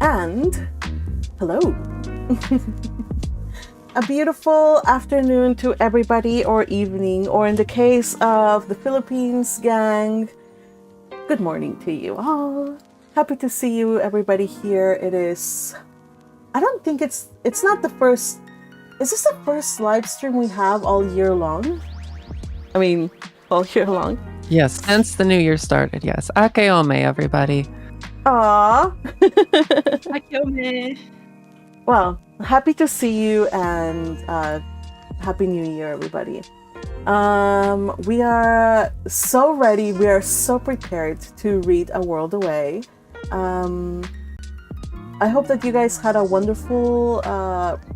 And hello. A beautiful afternoon to everybody, or evening, or in the case of the Philippines gang, good morning to you all. Happy to see you, everybody here. It is, I don't think it's not the first, is this the first live stream we have all year long? I mean, all year long? Yes, since the new year started, yes. Ake ome, everybody. Aww. Akome. Well, happy to see you, and Happy New Year, everybody. We are so ready, we are so prepared to read A World Away. I hope that you guys had a wonderful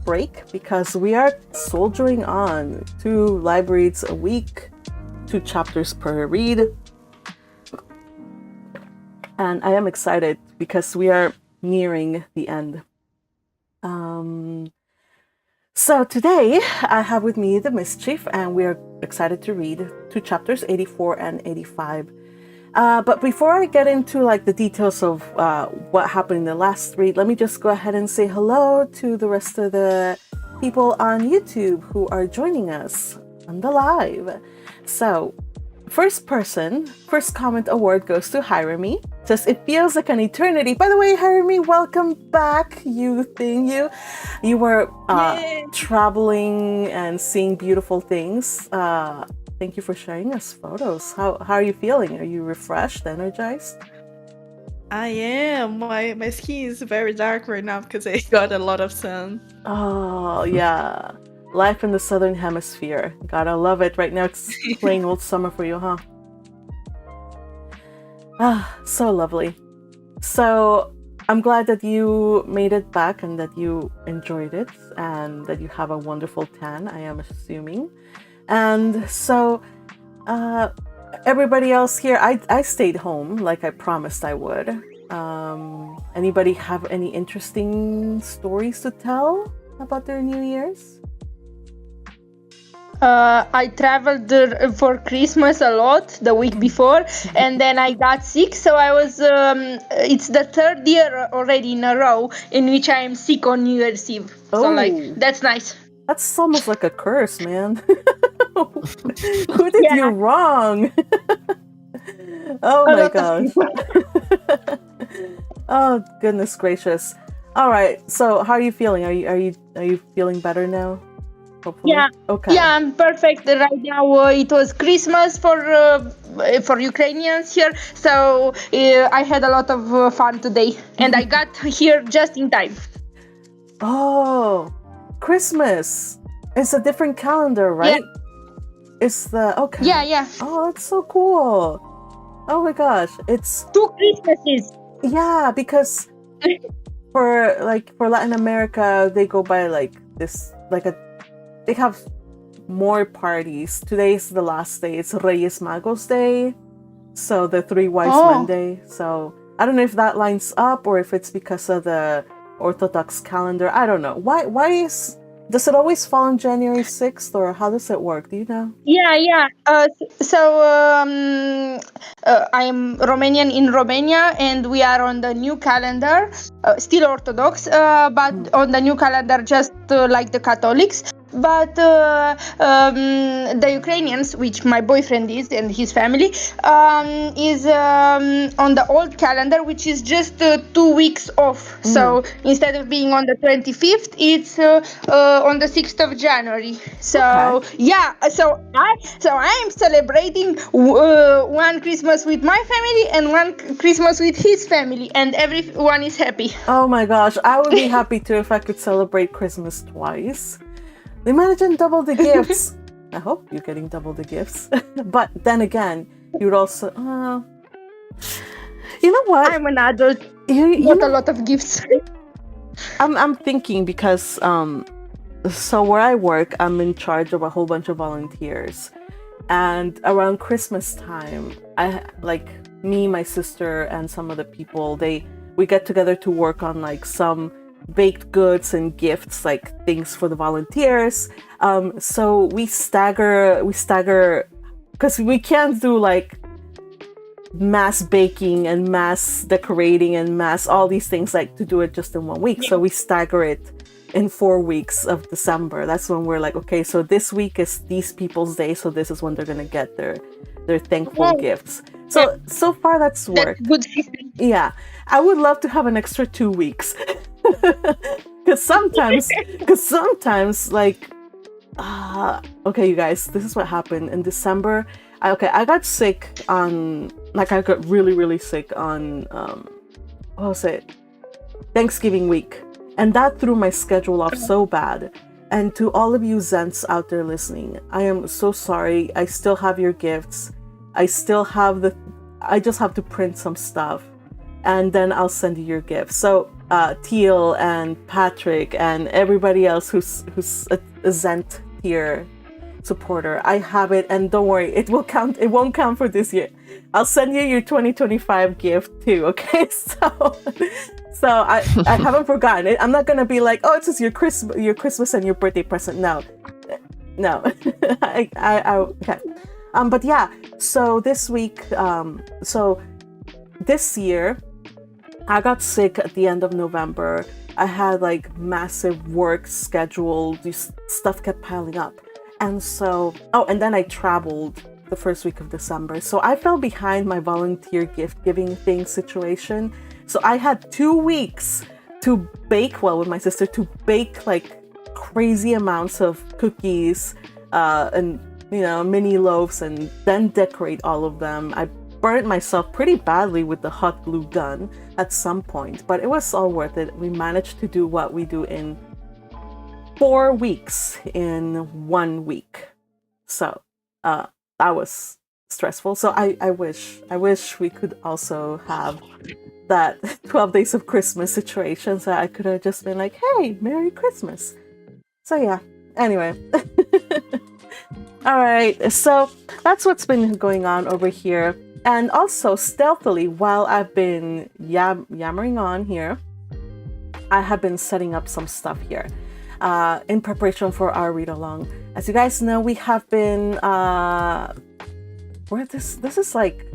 break, because we are soldiering on 2 live reads a week, 2 chapters per read. And I am excited because we are nearing the end. So today I have with me the Mischief, and we are excited to read 2 chapters, 84 and 85. But before I get into like the details of what happened in the last read, let me just go ahead and say hello to the rest of the people on YouTube who are joining us on the live. So first comment award goes to Hirami. Says, it feels like an eternity. By the way, Hirami, welcome back. You were traveling and seeing beautiful things. Thank you for sharing us photos. How are you feeling? Are you refreshed, energized? I am. My skin is very dark right now because I got a lot of sun. Oh, yeah. Life in the Southern Hemisphere. Gotta love it. Right now it's plain old summer for you, huh? Ah, so lovely. So I'm glad that you made it back and that you enjoyed it and that you have a wonderful tan, I am assuming. And so everybody else here, I stayed home like I promised I would. Anybody have any interesting stories to tell about their New Year's? I traveled for Christmas a lot the week before, and then I got sick. So I was. It's the 3rd year already in a row in which I am sick on New Year's Eve. Oh. So like that's nice. That's almost like a curse, man. Who did you wrong? Oh my gosh. Oh goodness gracious. All right. So how are you feeling? Are you feeling better now? Hopefully. Yeah. Okay. Yeah, I'm perfect right now. It was Christmas for Ukrainians here, so I had a lot of fun today, and I got here just in time. Oh, Christmas. It's a different calendar, right? Yeah. It's the okay. Yeah. Oh, that's so cool. Oh my gosh, it's 2 Christmases. Yeah, because for Latin America, they go by like this, they have more parties. Today's the last day. It's Reyes Magos Day, so the 3 Wise Men Day. So I don't know if that lines up or if it's because of the Orthodox calendar. I don't know. Does it always fall on January 6th, or how does it work? Do you know? Yeah. I'm Romanian in Romania, and we are on the new calendar, still Orthodox, but on the new calendar, just like the Catholics. But the Ukrainians, which my boyfriend is and his family, is on the old calendar, which is just 2 weeks off. So instead of being on the 25th, it's on the 6th of January. So yeah, so I am celebrating one Christmas with my family and one Christmas with his family, and everyone is happy. Oh my gosh, I would be happy too if I could celebrate Christmas twice. Imagine double the gifts. I hope you're getting double the gifts. But then again, you'd also... you know what? I'm an adult. You know, a lot of gifts. I'm thinking because... so where I work, I'm in charge of a whole bunch of volunteers. And around Christmas time, me, my sister, and some of the people, we get together to work on like some baked goods and gifts, like things for the volunteers. So we stagger because we can't do like mass baking and mass decorating and mass all these things, like to do it just in 1 week. So we stagger it in 4 weeks of December. That's when we're like, okay, so this week is these people's day, so this is when they're gonna get their thankful gifts. So far that's worked. Good. Yeah, I would love to have an extra 2 weeks. Because sometimes like okay, you guys, this is what happened in December. I got sick on, like, I got really sick on what was it, Thanksgiving week, and that threw my schedule off so bad. And to all of you Zents out there listening, I am so sorry. I still have your gifts. I still have I just have to print some stuff, and then I'll send you your gifts. So Teal and Patrick and everybody else who's a Zent tier supporter, I have it, and don't worry, it won't count for this year. I'll send you your 2025 gift too, okay? So I haven't forgotten it. I'm not gonna be like, oh, it's just your Christmas and your birthday present. No. Okay. But yeah, so this week, so this year I got sick at the end of November. I had like massive work schedule. This stuff kept piling up. And so, and then I traveled the first week of December. So I fell behind my volunteer gift giving thing situation. So I had 2 weeks to bake, with my sister, to bake like crazy amounts of cookies and, mini loaves, and then decorate all of them. I burnt myself pretty badly with the hot glue gun at some point, but it was all worth it. We managed to do what we do in 4 weeks in 1 week. So that was stressful. So I wish we could also have that 12 days of Christmas situation, so I could have just been like, hey, Merry Christmas. So yeah, anyway. All right, so that's what's been going on over here. And also, stealthily, while I've been yammering on here, I have been setting up some stuff here in preparation for our read-along. As you guys know, we have been... this is like...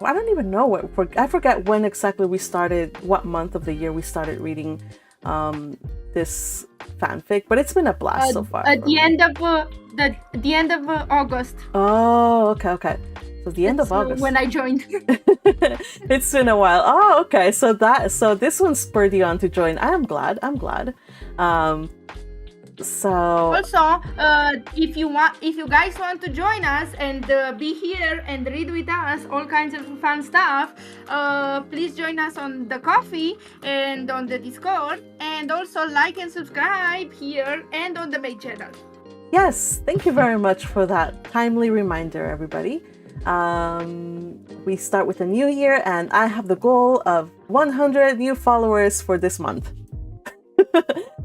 I don't even know I forget when exactly we started, what month of the year we started reading this fanfic, but it's been a blast so far. At the end of August. Oh, okay. So the end of August. When I joined. It's been a while. Oh, okay. So this one spurred you on to join. I'm glad. So also, if you guys want to join us and be here and read with us all kinds of fun stuff, please join us on the coffee and on the Discord, and also like and subscribe here and on the main channel. Yes, thank you very much for that timely reminder, everybody. We start with a new year, and I have the goal of 100 new followers for this month.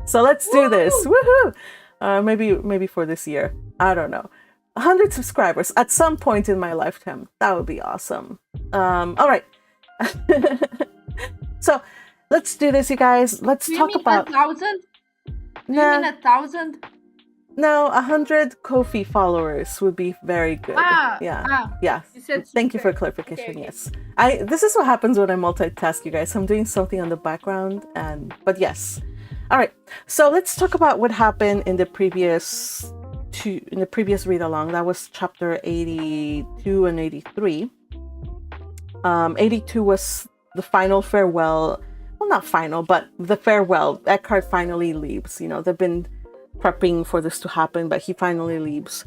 So let's do this. Woohoo! Maybe for this year. I don't know. 100 subscribers at some point in my lifetime. That would be awesome. All right. So let's do this, you guys. Let's talk about 1,000. Nah. You mean 1,000? No, 100 Ko-fi followers would be very good. Yeah. Thank you for clarification. Okay. Yes. This is what happens when I multitask, you guys. I'm doing something on the background, but yes. All right. So let's talk about what happened in the previous read along. That was chapter 82 and 83. 82 was the final farewell. Well, not final, but the farewell. Eckhart finally leaves. They've been prepping for this to happen, but he finally leaves.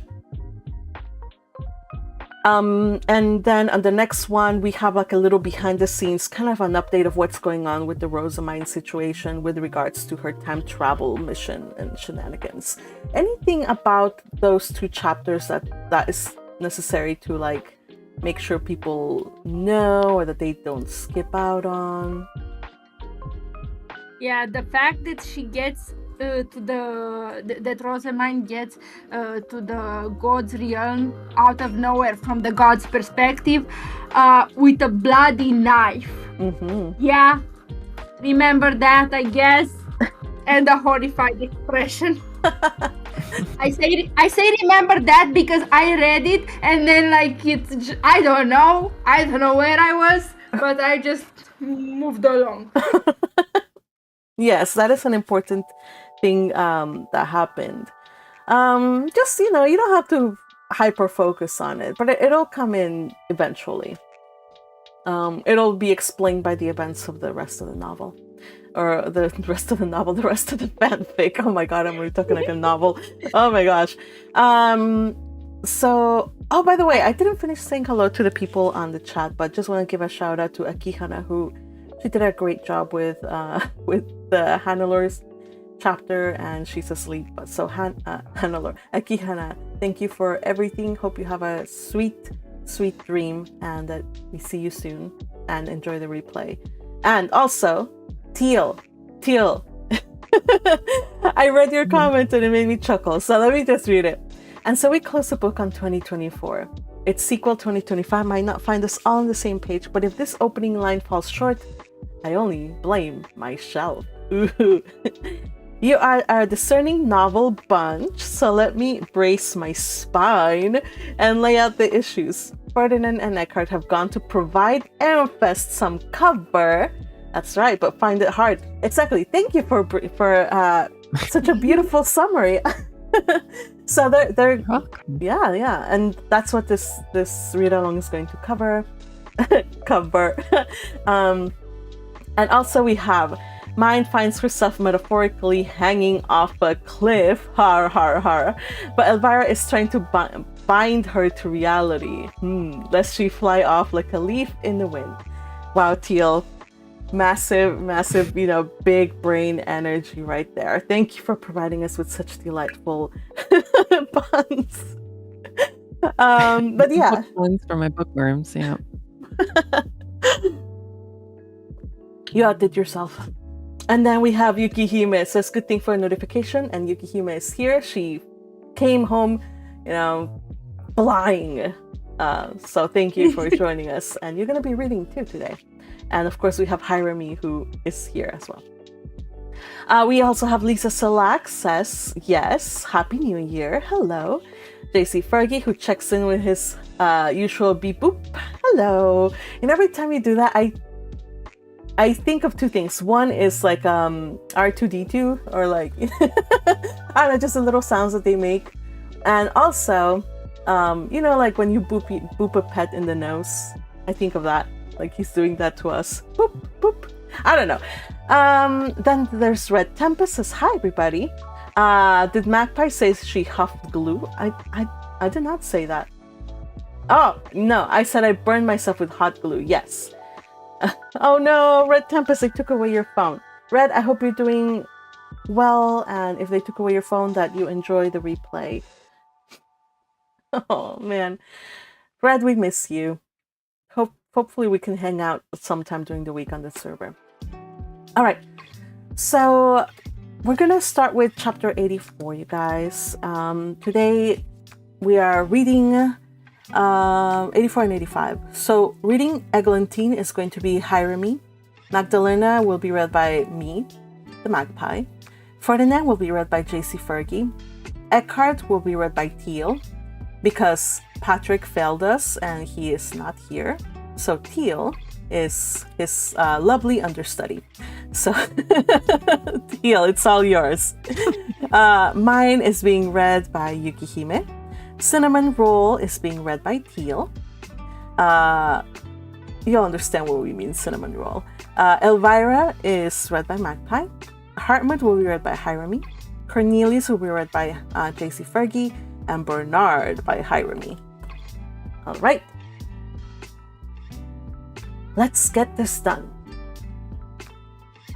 And then on the next one, we have like a little behind the scenes, kind of an update of what's going on with the Myne situation with regards to her time travel mission and shenanigans. Anything about those 2 chapters that is necessary to like make sure people know, or that they don't skip out on? Yeah, the fact that she gets that Myne gets to the god's realm out of nowhere from the god's perspective with a bloody knife. Mm-hmm. Yeah, remember that, I guess. And a horrified expression. I say remember that because I read it and then like I don't know where I was, but I just moved along. Yes, that is an important thing that happened. Just you don't have to hyper focus on it, but it'll come in eventually. It'll be explained by the events of the rest of the novel. Or the rest of the novel, the rest of the fanfic. Oh my god, I'm really talking like a novel. Oh my gosh. So, oh, by the way, I didn't finish saying hello to the people on the chat, but just want to give a shout out to Akihana, who she did a great job with the Hannelor's chapter, and she's asleep. But so Hannelor, Akihana, thank you for everything. Hope you have a sweet dream, and that we see you soon, and enjoy the replay. And also, Teal. I read your comment and it made me chuckle, so let me just read it. And so we close the book on 2024. Its sequel 2025 might not find us all on the same page, but if this opening line falls short, I only blame myself. Ooh. You are a discerning novel bunch, so let me brace my spine and lay out the issues. Ferdinand and Eckhart have gone to provide Airfest some cover. That's right, but find it hard. Exactly. Thank you for such a beautiful summary. So they're yeah, and that's what this read along is going to cover. And also we have Myne finds herself metaphorically hanging off a cliff, har har har, but Elvira is trying to bind her to reality, lest she fly off like a leaf in the wind. Wow, Teal. Massive, big brain energy right there. Thank you for providing us with such delightful puns. But yeah. Puns for my bookworms, yeah. You outdid yourself. And then we have Yukihime. It says good thing for a notification, and Yukihime is here. She came home, flying. So thank you for joining us. And you're going to be reading too today. And of course, we have Hirami, who is here as well. We also have Lisa Salak says, yes, Happy New Year. Hello. JC Fergie, who checks in with his usual beep boop. Hello. And every time you do that, I think of two things. One is like R2D2, or like, I don't know, just the little sounds that they make. And also, like when you boop a pet in the nose, I think of that. Like he's doing that to us. Boop, boop. I don't know. Then there's Red Tempest says, hi, everybody. Did Magpie say she huffed glue? I did not say that. Oh, no. I said I burned myself with hot glue. Yes. Oh, no. Red Tempest, they took away your phone. Red, I hope you're doing well. And if they took away your phone, that you enjoy the replay. Oh, man. Red, we miss you. Hopefully we can hang out sometime during the week on the server. All right, so we're gonna start with chapter 84, you guys. Today we are reading 84 and 85. So reading Eglantine is going to be Hirami. Magdalena will be read by me, the Magpie. Ferdinand will be read by JC Fergie. Eckhart will be read by Teal, because Patrick failed us and he is not here. So Teal is his lovely understudy. So Teal, it's all yours. Myne is being read by Yukihime. Cinnamon Roll is being read by Teal. You'll understand what we mean, Cinnamon Roll. Elvira is read by Magpie. Hartmut will be read by Hirami. Cornelius will be read by JC Fergie. And Bernard by Hirami. All right. Let's get this done.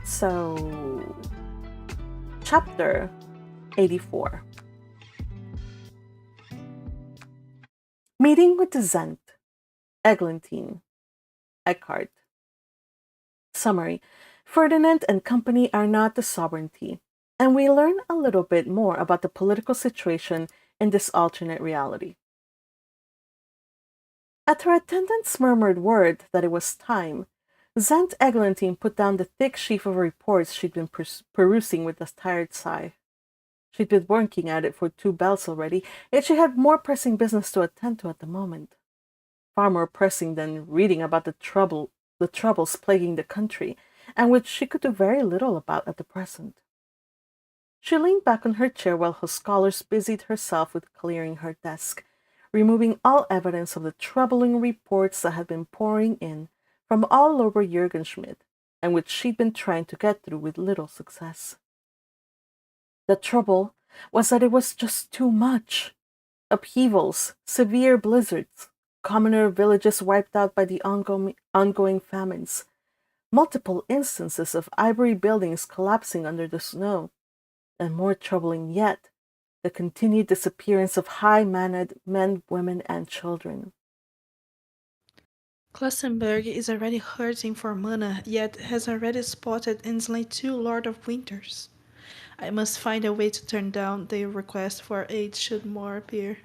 So, chapter 84. Meeting with the Zent, Eglantine, Eckhart. Summary. Ferdinand and company are not the sovereignty, and we learn a little bit more about the political situation in this alternate reality. At her attendant's murmured word that it was time, Zent Eglantine put down the thick sheaf of reports she'd been perusing with a tired sigh. She'd been working at it for 2 bells already, yet she had more pressing business to attend to at the moment. Far more pressing than reading about the troubles plaguing the country, and which she could do very little about at the present. She leaned back on her chair while her scholars busied herself with clearing her desk, removing all evidence of the troubling reports that had been pouring in from all over Yurgenschmidt, and which she'd been trying to get through with little success. The trouble was that it was just too much. Upheavals, severe blizzards, commoner villages wiped out by the ongoing famines, multiple instances of ivory buildings collapsing under the snow, and more troubling yet, the continued disappearance of high-mannered men, women, and children. Klassenberg is already hurting for mana, yet has already spotted and slain 2 Lord of Winters. I must find a way to turn down their request for aid should more appear.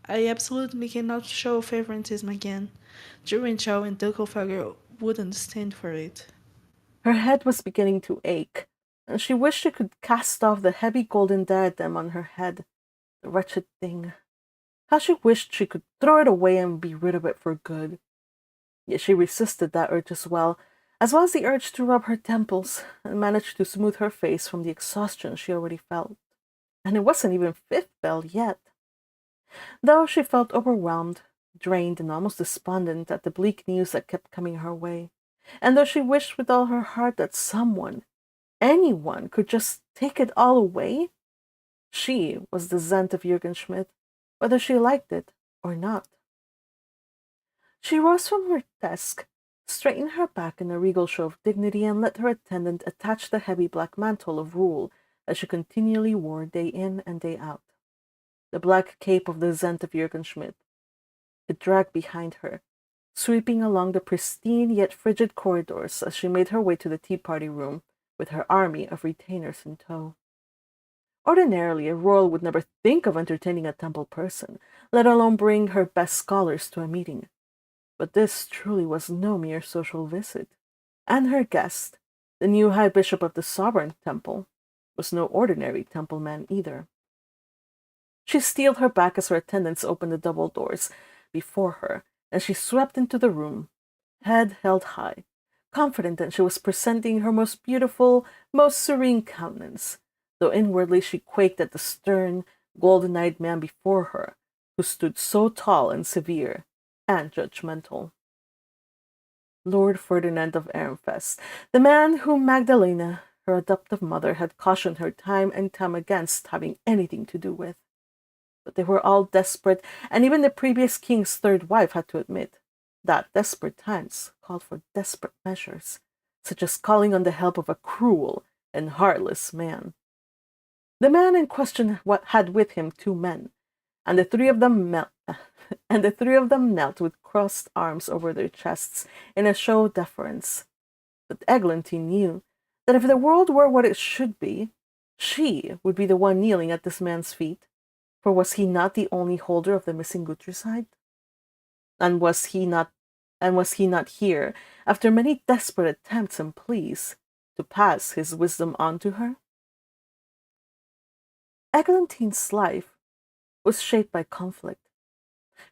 I absolutely cannot show favoritism again. Jurenchau and Duckelfager wouldn't stand for it. Her head was beginning to ache, and she wished she could cast off the heavy golden diadem on her head. The wretched thing. How she wished she could throw it away and be rid of it for good. Yet she resisted that urge as well as the urge to rub her temples, and managed to smooth her face from the exhaustion she already felt. And it wasn't even 5th bell yet. Though she felt overwhelmed, drained, and almost despondent at the bleak news that kept coming her way, and though she wished with all her heart that someone, anyone, could just take it all away, she was the Zent of Yurgenschmidt, whether she liked it or not. She rose from her desk, straightened her back in a regal show of dignity, and let her attendant attach the heavy black mantle of rule that she continually wore day in and day out. The black cape of the Zent of Yurgenschmidt. It dragged behind her, sweeping along the pristine yet frigid corridors as she made her way to the tea-party room with her army of retainers in tow. Ordinarily, a royal would never think of entertaining a temple person, let alone bring her best scholars to a meeting. But this truly was no mere social visit, and her guest, the new High Bishop of the Sovereign Temple, was no ordinary temple man either. She steeled her back as her attendants opened the double doors before her, and she swept into the room, head held high, confident that she was presenting her most beautiful, most serene countenance, though inwardly she quaked at the stern, golden-eyed man before her, who stood so tall and severe and judgmental. Lord Ferdinand of Ehrenfest, the man whom Magdalena, her adoptive mother, had cautioned her time and time against having anything to do with. But they were all desperate, and even the previous king's 3rd wife had to admit that desperate times called for desperate measures, such as calling on the help of a cruel and heartless man. The man in question had with him 2 men, and the three of them knelt with crossed arms over their chests in a show of deference. But Eglantine knew that if the world were what it should be, she would be the one kneeling at this man's feet, for was he not the only holder of the missing Gutruside? And was he not here, after many desperate attempts and pleas, to pass his wisdom on to her? Eglantine's life was shaped by conflict.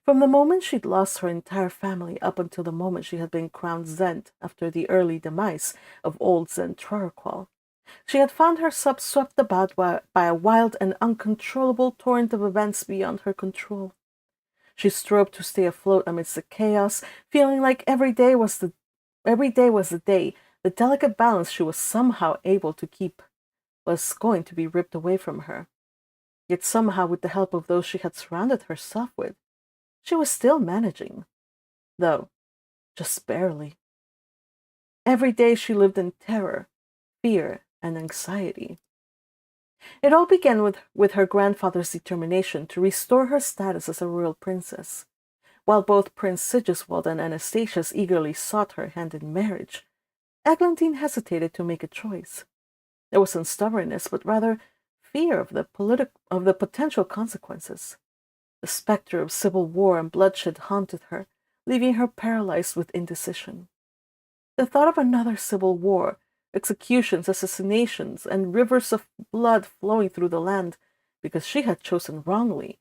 From the moment she'd lost her entire family up until the moment she had been crowned Zent after the early demise of old Zent Trarqual, she had found herself swept about by a wild and uncontrollable torrent of events beyond her control. She strove to stay afloat amidst the chaos, feeling like every day was the day the delicate balance she was somehow able to keep was going to be ripped away from her. Yet somehow, with the help of those she had surrounded herself with, she was still managing, though just barely. Every day she lived in terror, fear, and anxiety. It all began with her grandfather's determination to restore her status as a royal princess. While both Prince Sigiswald and Anastasius eagerly sought her hand in marriage, Eglantine hesitated to make a choice. It wasn't stubbornness, but rather fear of the potential consequences. The specter of civil war and bloodshed haunted her, leaving her paralyzed with indecision. The thought of another civil war executions, assassinations, and rivers of blood flowing through the land because she had chosen wrongly,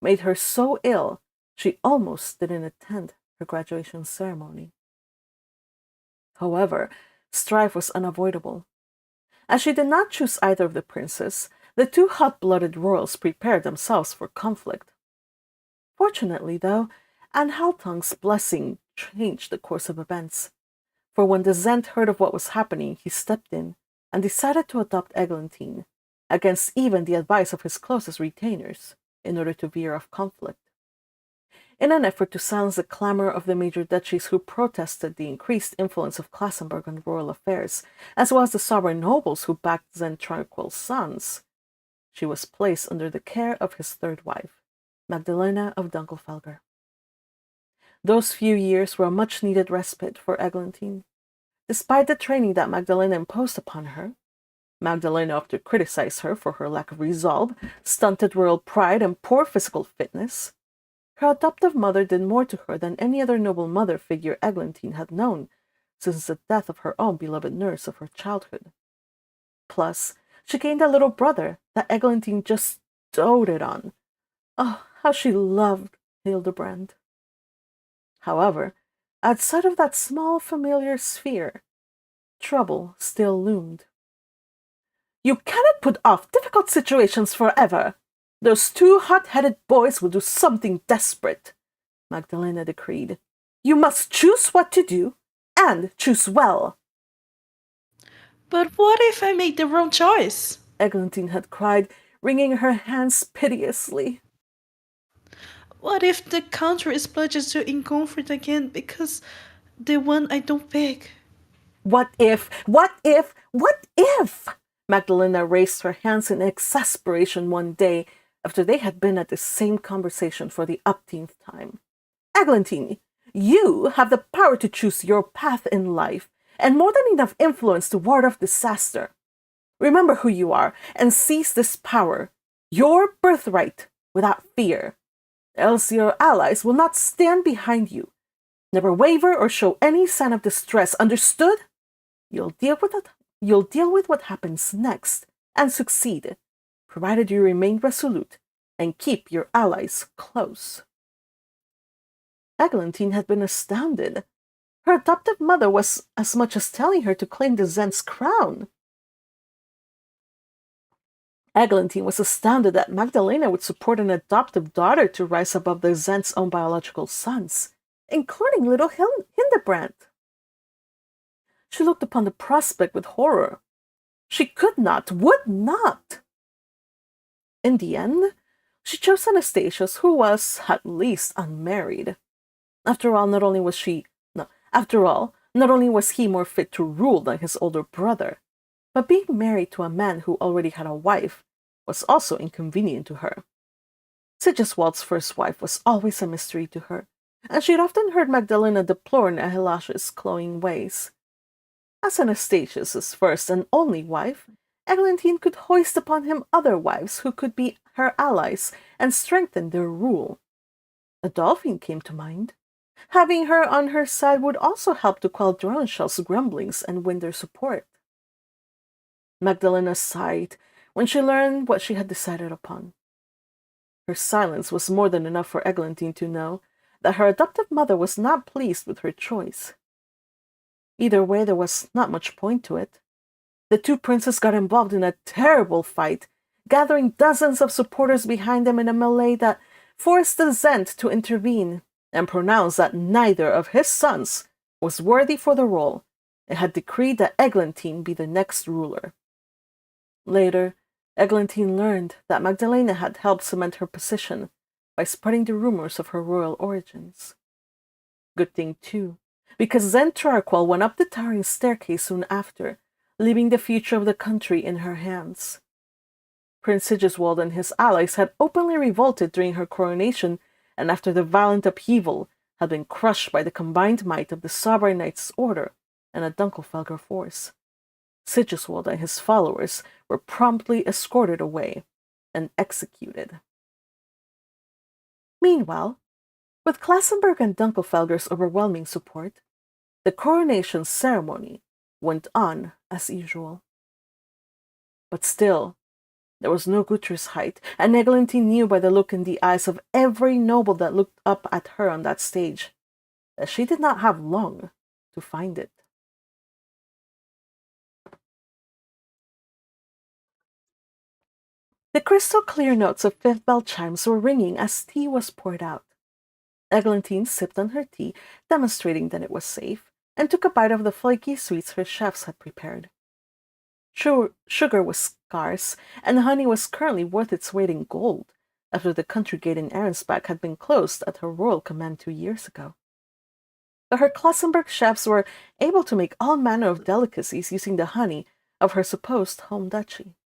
made her so ill she almost didn't attend her graduation ceremony. However, strife was unavoidable. As she did not choose either of the princes, the two hot-blooded royals prepared themselves for conflict. Fortunately, though, Anhaltung's blessing changed the course of events. For when the Zent heard of what was happening, he stepped in and decided to adopt Eglantine, against even the advice of his closest retainers, in order to veer off conflict. In an effort to silence the clamor of the major duchies who protested the increased influence of Klassenburg on royal affairs, as well as the sovereign nobles who backed Zent Tranquil's sons, she was placed under the care of his third wife, Magdalena of Dunkelfelger. Those few years were a much-needed respite for Eglantine. Despite the training that Magdalena imposed upon her, Magdalena often criticized her for her lack of resolve, stunted royal pride, and poor physical fitness. Her adoptive mother did more to her than any other noble mother figure Eglantine had known since the death of her own beloved nurse of her childhood. Plus, she gained a little brother that Eglantine just doted on. Oh, how she loved Hildebrand. However, outside of that small familiar sphere, trouble still loomed. You cannot put off difficult situations forever. Those two hot-headed boys will do something desperate, Magdalena decreed. You must choose what to do, and choose well. But what if I make the wrong choice? Eglantine had cried, wringing her hands piteously. What if the country is plunged to incomfort again because the one I don't pick? What if? What if? What if? Magdalena raised her hands in exasperation one day after they had been at the same conversation for the upteenth time. Eglantine, you have the power to choose your path in life, and more than enough influence to ward off disaster. Remember who you are, and seize this power, your birthright, without fear. Else your allies will not stand behind you. Never waver or show any sign of distress, understood? You'll deal with what happens next, and succeed, provided you remain resolute and keep your allies close. Eglantine had been astounded. Her adoptive mother was as much as telling her to claim the Zent's crown. Eglantine was astounded that Magdalena would support an adoptive daughter to rise above the Zent's own biological sons, including little Hildebrand. She looked upon the prospect with horror. She could not, would not. In the end, she chose Anastasius, who was, at least, unmarried. After all, not only was he more fit to rule than his older brother, but being married to a man who already had a wife was also inconvenient to her. Sigiswald's first wife was always a mystery to her, and she had often heard Magdalena deplore Nahilash's cloying ways. As Anastasius's first and only wife, Eglantine could hoist upon him other wives who could be her allies and strengthen their rule. Adolphine came to mind. Having her on her side would also help to quell Yurgenschmidt's grumblings and win their support. Magdalena sighed when she learned what she had decided upon. Her silence was more than enough for Eglantine to know that her adoptive mother was not pleased with her choice. Either way, there was not much point to it. The two princes got involved in a terrible fight, gathering dozens of supporters behind them in a melee that forced the Zent to intervene and pronounced that neither of his sons was worthy for the role and had decreed that Eglantine be the next ruler. Later, Eglantine learned that Magdalena had helped cement her position by spreading the rumors of her royal origins. Good thing, too, because Zent Tranquil went up the towering staircase soon after, leaving the future of the country in her hands. Prince Sigiswald and his allies had openly revolted during her coronation, and after the violent upheaval, had been crushed by the combined might of the Sovereign Knights' Order and a Dunkelfelger force. Sigiswald and his followers were promptly escorted away and executed. Meanwhile, with Klassenburg and Dunkelfelger's overwhelming support, the coronation ceremony went on as usual. But still, there was no Height, and Eglantine knew by the look in the eyes of every noble that looked up at her on that stage that she did not have long to find it. The crystal clear notes of fifth bell chimes were ringing as tea was poured out. Eglantine sipped on her tea, demonstrating that it was safe, and took a bite of the flaky sweets her chefs had prepared. Sugar was scarce, and honey was currently worth its weight in gold, after the country gate in Arensbach had been closed at her royal command 2 years ago. But her Klassenberg chefs were able to make all manner of delicacies using the honey of her supposed home duchy.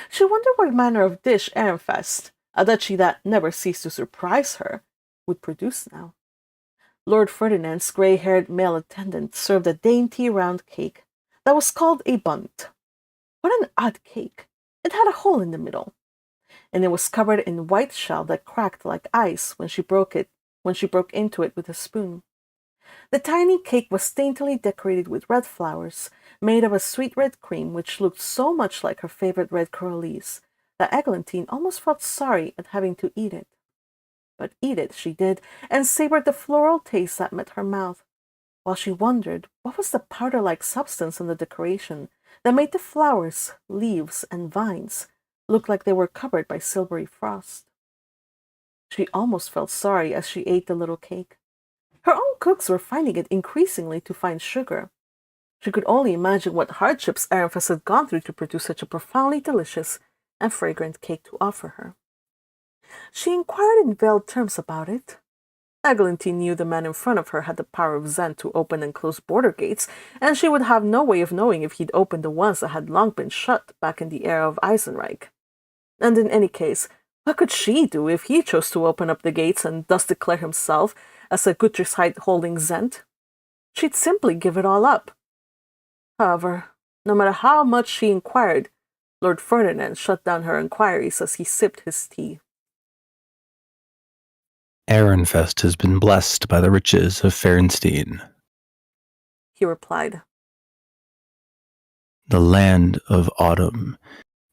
She wondered what manner of dish Ehrenfest, a duchy that never ceased to surprise her, would produce now. Lord Ferdinand's grey-haired male attendant served a dainty round cake that was called a bunt. What an odd cake! It had a hole in the middle, and it was covered in white shell that cracked like ice when she broke into it with a spoon. The tiny cake was daintily decorated with red flowers, made of a sweet red cream which looked so much like her favorite red coralies that Eglantine almost felt sorry at having to eat it. But eat it she did, and savored the floral taste that met her mouth, while she wondered what was the powder-like substance on the decoration that made the flowers, leaves, and vines look like they were covered by silvery frost. She almost felt sorry as she ate the little cake. Her own cooks were finding it increasingly to find sugar. She could only imagine what hardships Ehrenfest had gone through to produce such a profoundly delicious and fragrant cake to offer her. She inquired in veiled terms about it. Eglantine knew the man in front of her had the power of Zent to open and close border gates, and she would have no way of knowing if he'd opened the ones that had long been shut back in the era of Eisenreich. And in any case, what could she do if he chose to open up the gates and thus declare himself as a Guttersheit holding Zent? She'd simply give it all up. However, no matter how much she inquired, Lord Ferdinand shut down her inquiries as he sipped his tea. Ehrenfest has been blessed by the riches of Fernstein, He replied. The land of autumn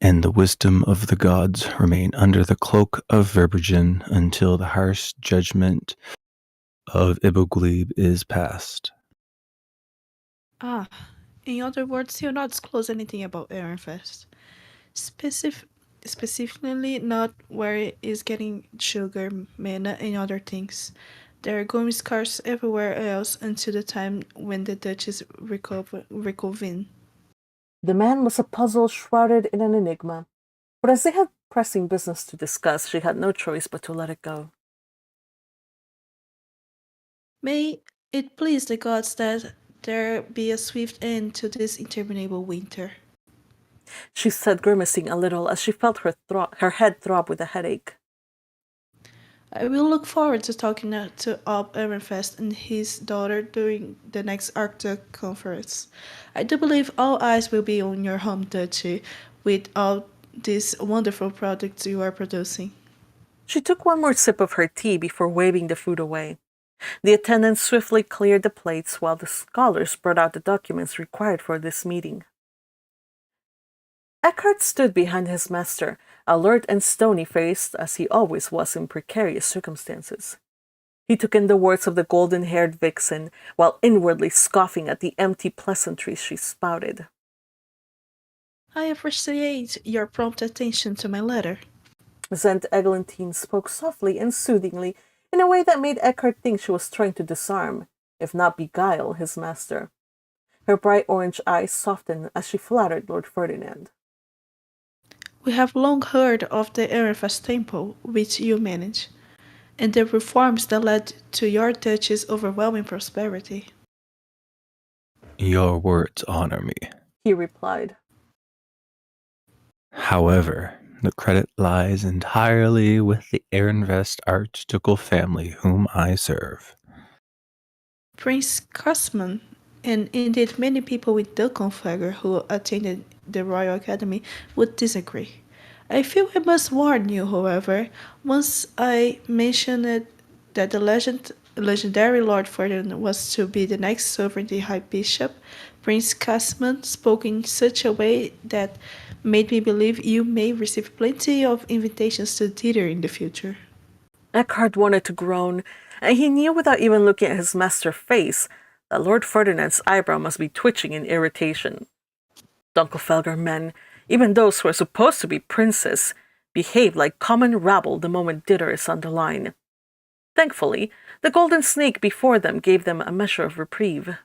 and the wisdom of the gods remain under the cloak of Verbergen until the harsh judgment of Iboglib is passed. Ah, in other words, he'll not disclose anything about Ehrenfest. Specifically not where it is getting sugar, mana, and other things. They are going scarce everywhere else until the time when the Duchess reconvene. The man was a puzzle shrouded in an enigma, but as they had pressing business to discuss, she had no choice but to let it go. May it please the gods that there be a swift end to this interminable winter. She said, grimacing a little as she felt her head throb with a headache. I will look forward to talking to Ob Ehrenfest and his daughter during the next Arctic conference. I do believe all eyes will be on your home duchy with all these wonderful products you are producing. She took one more sip of her tea before waving the food away. The attendant swiftly cleared the plates while the scholars brought out the documents required for this meeting. Eckhart stood behind his master, alert and stony-faced as he always was in precarious circumstances. He took in the words of the golden-haired vixen, while inwardly scoffing at the empty pleasantries she spouted. I appreciate your prompt attention to my letter. Zent Eglantine spoke softly and soothingly in a way that made Eckhart think she was trying to disarm, if not beguile, his master. Her bright orange eyes softened as she flattered Lord Ferdinand. We have long heard of the Ehrenfest temple, which you manage, and the reforms that led to your duchy's overwhelming prosperity. Your words honor me, He replied. However, the credit lies entirely with the Ehrenfest archducal family whom I serve. Prince Kosman, and indeed many people with Dukenfeger who attended the Royal Academy, would disagree. I feel I must warn you, however, once I mentioned that the legend legendary Lord Ferdinand was to be the next sovereignty high bishop, Prince Casimir spoke in such a way that made me believe you may receive plenty of invitations to theater in the future. Eckhart wanted to groan, and he knew without even looking at his master's face that Lord Ferdinand's eyebrow must be twitching in irritation. Dunkelfelger men, even those who are supposed to be princes, behave like common rabble the moment dinner is on the line. Thankfully, the golden snake before them gave them a measure of reprieve.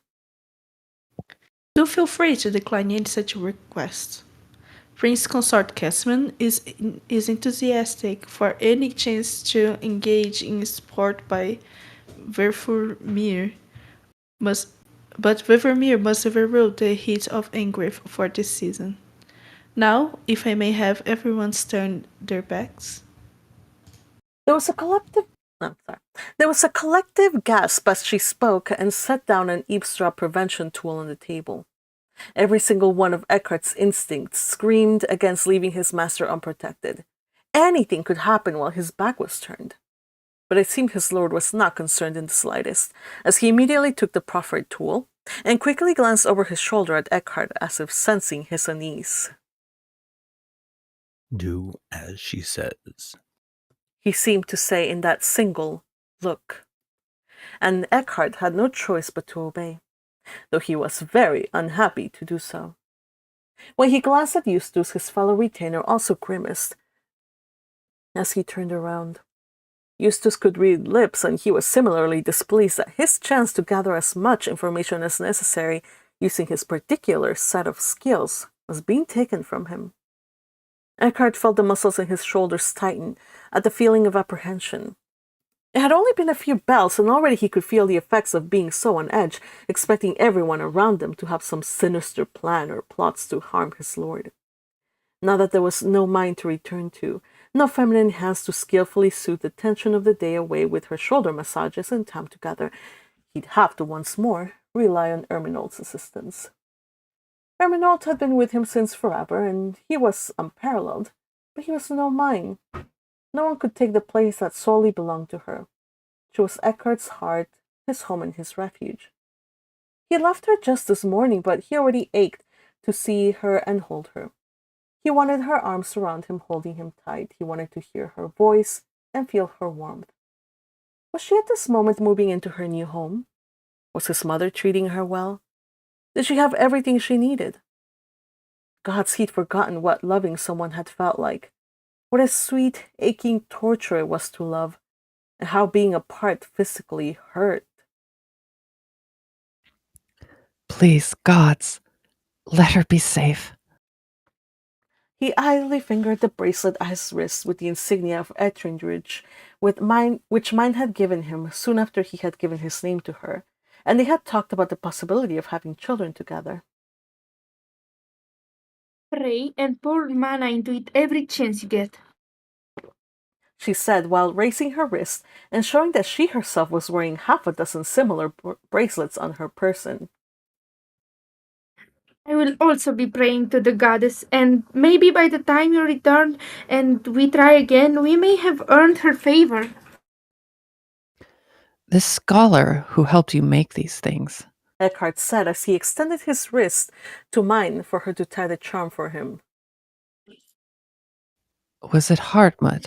Do feel free to decline any such request. Prince Consort Casimir is enthusiastic for any chance to engage in sport by Verfurmir, but Verfurmir must overrule the heat of anger for this season. Now, if I may have everyone's turn their backs. There was a collective gasp as she spoke and set down an eavesdrop prevention tool on the table. Every single one of Eckhart's instincts screamed against leaving his master unprotected. Anything could happen while his back was turned. But it seemed his lord was not concerned in the slightest, as he immediately took the proffered tool and quickly glanced over his shoulder at Eckhart as if sensing his unease. Do as she says, he seemed to say in that single look. And Eckhart had no choice but to obey, though he was very unhappy to do so. When he glanced at Eustace, his fellow retainer also grimaced as he turned around. Eustace could read lips, and he was similarly displeased that his chance to gather as much information as necessary using his particular set of skills was being taken from him. Eckhart felt the muscles in his shoulders tighten at the feeling of apprehension. It had only been a few bells, and already he could feel the effects of being so on edge, expecting everyone around them to have some sinister plan or plots to harm his lord. Now that there was no mind to return to, no feminine hands to skillfully soothe the tension of the day away with her shoulder massages and time together, he'd have to once more rely on Erminolde's assistance. Erminolde had been with him since forever, and he was unparalleled, but he was no Myne. No one could take the place that solely belonged to her. She was Eckhart's heart, his home and his refuge. He had left her just this morning, but he already ached to see her and hold her. He wanted her arms around him, holding him tight. He wanted to hear her voice and feel her warmth. Was she at this moment moving into her new home? Was his mother treating her well? Did she have everything she needed? Gods, he'd forgotten what loving someone had felt like. What a sweet, aching torture it was to love, and how being apart physically hurt. Please, gods, let her be safe. He idly fingered the bracelet at his wrist with the insignia of Etringridge, which Myne had given him soon after he had given his name to her, and they had talked about the possibility of having children together. Pray and pour mana into it every chance you get, she said while raising her wrist and showing that she herself was wearing half a dozen similar bracelets on her person. I will also be praying to the goddess, and maybe by the time you return and we try again, we may have earned her favor. This scholar who helped you make these things. Eckhart said as he extended his wrist to Myne for her to tie the charm for him. Was it Hartmut?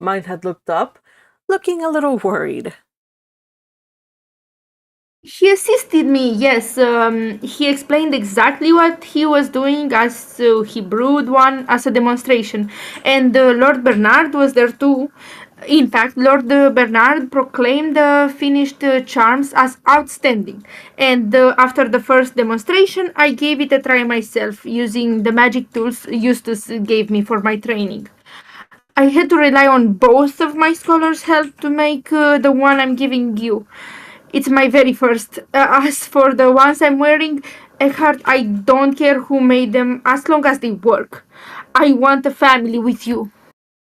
Myne had looked up, looking a little worried. He assisted me, yes. He explained exactly what he was doing as he brewed one as a demonstration. And Lord Bernard was there too. In fact, Lord Bernard proclaimed the finished charms as outstanding. And after the first demonstration, I gave it a try myself, using the magic tools Eustace gave me for my training. I had to rely on both of my scholars' help to make the one I'm giving you. It's my very first. As for the ones I'm wearing, Eckhart, I don't care who made them as long as they work. I want a family with you.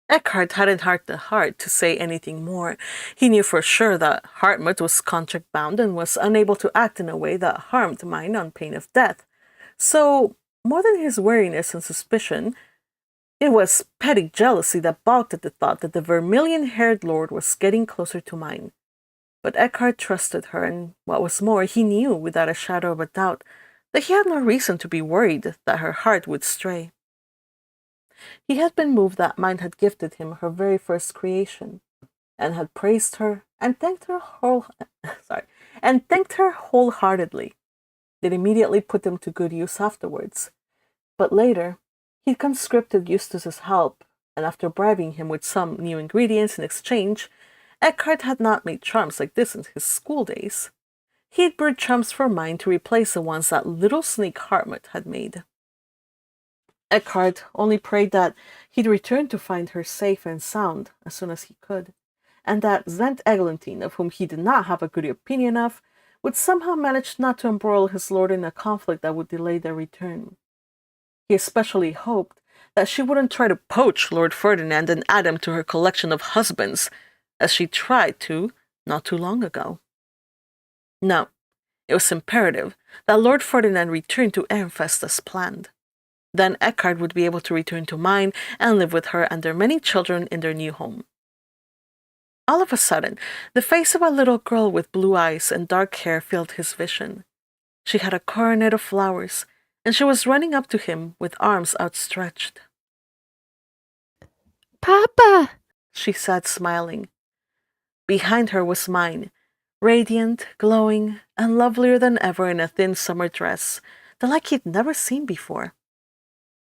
Eckhart hadn't had the heart to say anything more. He knew for sure that Hartmut was contract-bound and was unable to act in a way that harmed Myne on pain of death. So, more than his wariness and suspicion, it was petty jealousy that balked at the thought that the vermilion-haired lord was getting closer to Myne. But Eckhart trusted her, and what was more, he knew without a shadow of a doubt that he had no reason to be worried that her heart would stray. He had been moved that Myne had gifted him her very first creation, and had praised her and thanked her wholeheartedly. They'd immediately put them to good use afterwards. But later, he'd conscripted Eustace's help, and after bribing him with some new ingredients in exchange, Eckhart had not made charms like this in his school days. He had brewed charms for Myne to replace the ones that little snake Hartmut had made. Eckhart only prayed that he'd return to find her safe and sound as soon as he could, and that Zent Eglantine, of whom he did not have a good opinion of, would somehow manage not to embroil his lord in a conflict that would delay their return. He especially hoped that she wouldn't try to poach Lord Ferdinand and add him to her collection of husbands, as she tried to not too long ago. No, it was imperative that Lord Ferdinand return to Ehrenfest as planned. Then Eckhart would be able to return to Myne and live with her and their many children in their new home. All of a sudden, the face of a little girl with blue eyes and dark hair filled his vision. She had a coronet of flowers, and she was running up to him with arms outstretched. Papa! She said, smiling. Behind her was Myne, radiant, glowing, and lovelier than ever in a thin summer dress, the like he'd never seen before.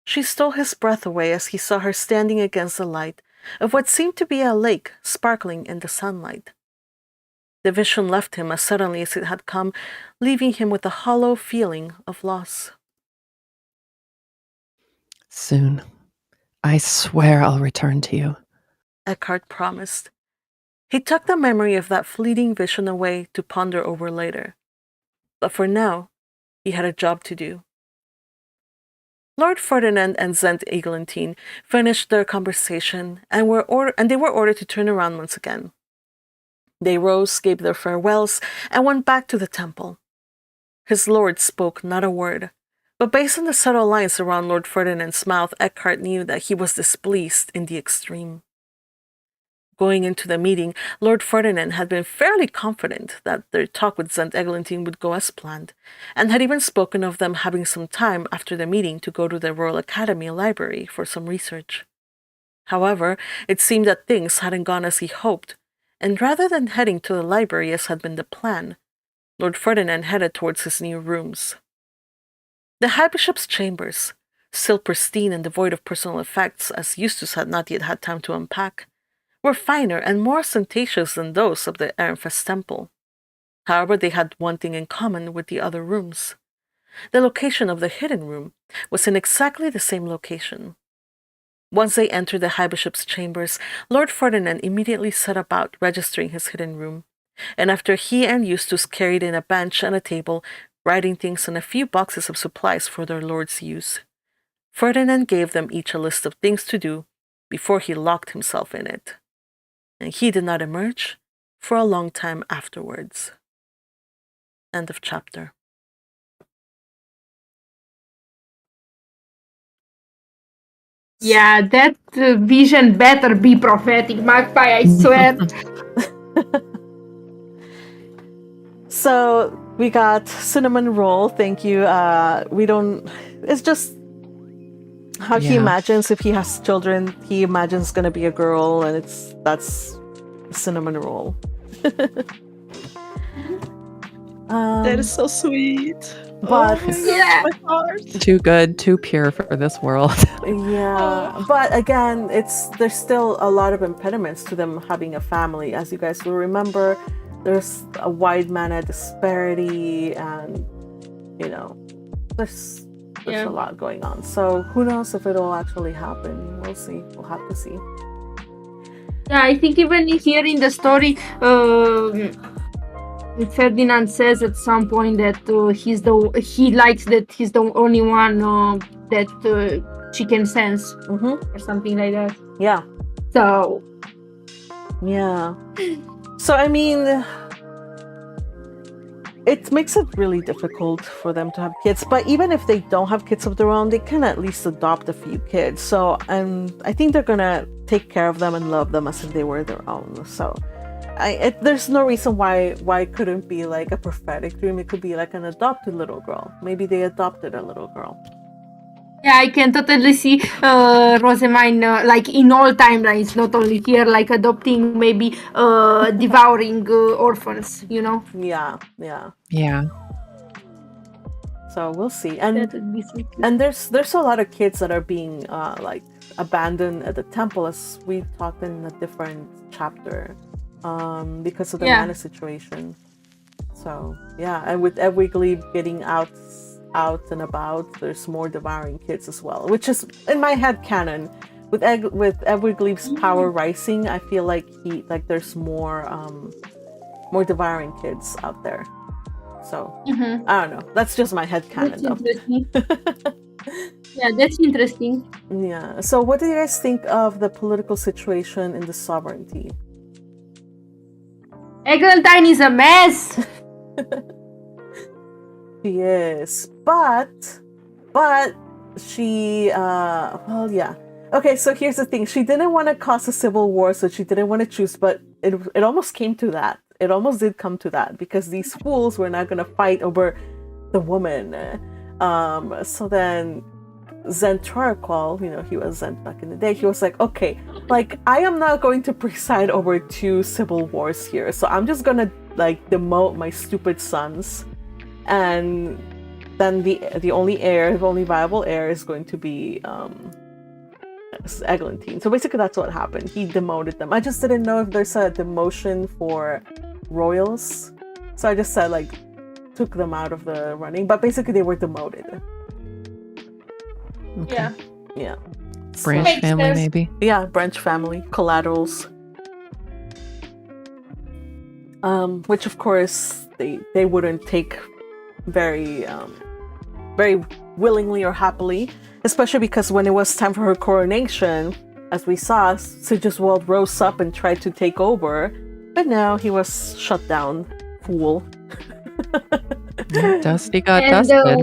She stole his breath away as he saw her standing against the light of what seemed to be a lake sparkling in the sunlight. The vision left him as suddenly as it had come, leaving him with a hollow feeling of loss. Soon. I swear I'll return to you. Eckhart promised. He tucked the memory of that fleeting vision away to ponder over later. But for now, he had a job to do. Lord Ferdinand and Zent Eglantine finished their conversation and they were ordered to turn around once again. They rose, gave their farewells, and went back to the temple. His lord spoke not a word, but based on the subtle lines around Lord Ferdinand's mouth, Eckhart knew that he was displeased in the extreme. Going into the meeting, Lord Ferdinand had been fairly confident that their talk with Zent Eglantine would go as planned, and had even spoken of them having some time after the meeting to go to the Royal Academy library for some research. However, it seemed that things hadn't gone as he hoped, and rather than heading to the library as had been the plan, Lord Ferdinand headed towards his new rooms. The High Bishop's chambers, still pristine and devoid of personal effects as Eustace had not yet had time to unpack, were finer and more ostentatious than those of the Ehrenfest temple. However, they had one thing in common with the other rooms. The location of the hidden room was in exactly the same location. Once they entered the High Bishop's chambers, Lord Ferdinand immediately set about registering his hidden room, and after he and Eustace carried in a bench and a table, writing things on a few boxes of supplies for their lord's use, Ferdinand gave them each a list of things to do before he locked himself in it. And he did not emerge for a long time afterwards. End of chapter. Yeah, that vision better be prophetic, Magpie, I swear. So we got cinnamon roll. Thank you. It's just how he imagines if he has children. He imagines it's gonna be a girl, and that's cinnamon roll. That is so sweet. But Yeah. My heart. Too good, too pure for this world. yeah, but again, there's still a lot of impediments to them having a family. As you guys will remember, there's a wide mana disparity, and there's a lot going on. So who knows if it'll actually happen? We'll see. We'll have to see. Yeah, I think even here in the story, Ferdinand says at some point that he likes that he's the only one that she can sense, or something like that. Yeah. So. Yeah. So I mean, it makes it really difficult for them to have kids. But even if they don't have kids of their own, they can at least adopt a few kids. So I think they're gonna take care of them and love them as if they were their own. So there's no reason why it couldn't be like a prophetic dream. It could be like an adopted little girl. Maybe they adopted a little girl. Yeah, I can totally see Rosamine like in all timelines, not only here, like adopting, maybe devouring orphans, you know? Yeah. Yeah. So we'll see. That would be so cute. And there's a lot of kids that are being like abandoned at the temple, as we talked in a different chapter, because of the mana situation. So yeah, and with Edwigly getting out and about, there's more devouring kids as well, which is in my head canon. With Edwigly's power rising, I feel like there's more devouring kids out there. So I don't know. That's just my head canon, though. Interesting. Yeah, that's interesting. Yeah. So, what do you guys think of the political situation in the sovereignty? Eglantine is a mess. She is, but she well, yeah. Okay, so here's the thing. She didn't want to cause a civil war, so she didn't want to choose, but it almost came to that. It almost did come to that, because these fools were not going to fight over the woman. So then Zent Torqual, he was Zent back in the day, he was like, okay, like, I am not going to preside over 2 civil wars here, so I'm just gonna like demote my stupid sons, and then the only viable heir is going to be Eglantine. So basically that's what happened. He demoted them. I just didn't know if there's a demotion for royals, so I just said like took them out of the running, but basically they were demoted. Okay. Yeah. Branch Makes family, sense. maybe. Yeah, branch family, collaterals. Which of course they wouldn't take very willingly or happily, especially because when it was time for her coronation, as we saw, Sigiswald rose up and tried to take over, but now he was shut down. Fool. Dusty got And dusted.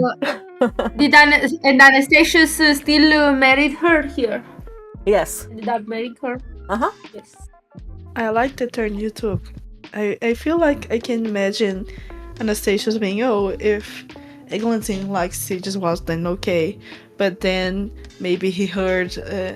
and Anastasius still married her here. Yes. Did I marry her? Uh-huh. Yes. I like the term YouTube. I feel like I can imagine Anastasius being, if Eglantine likes Sigiswald, then okay. But then maybe he heard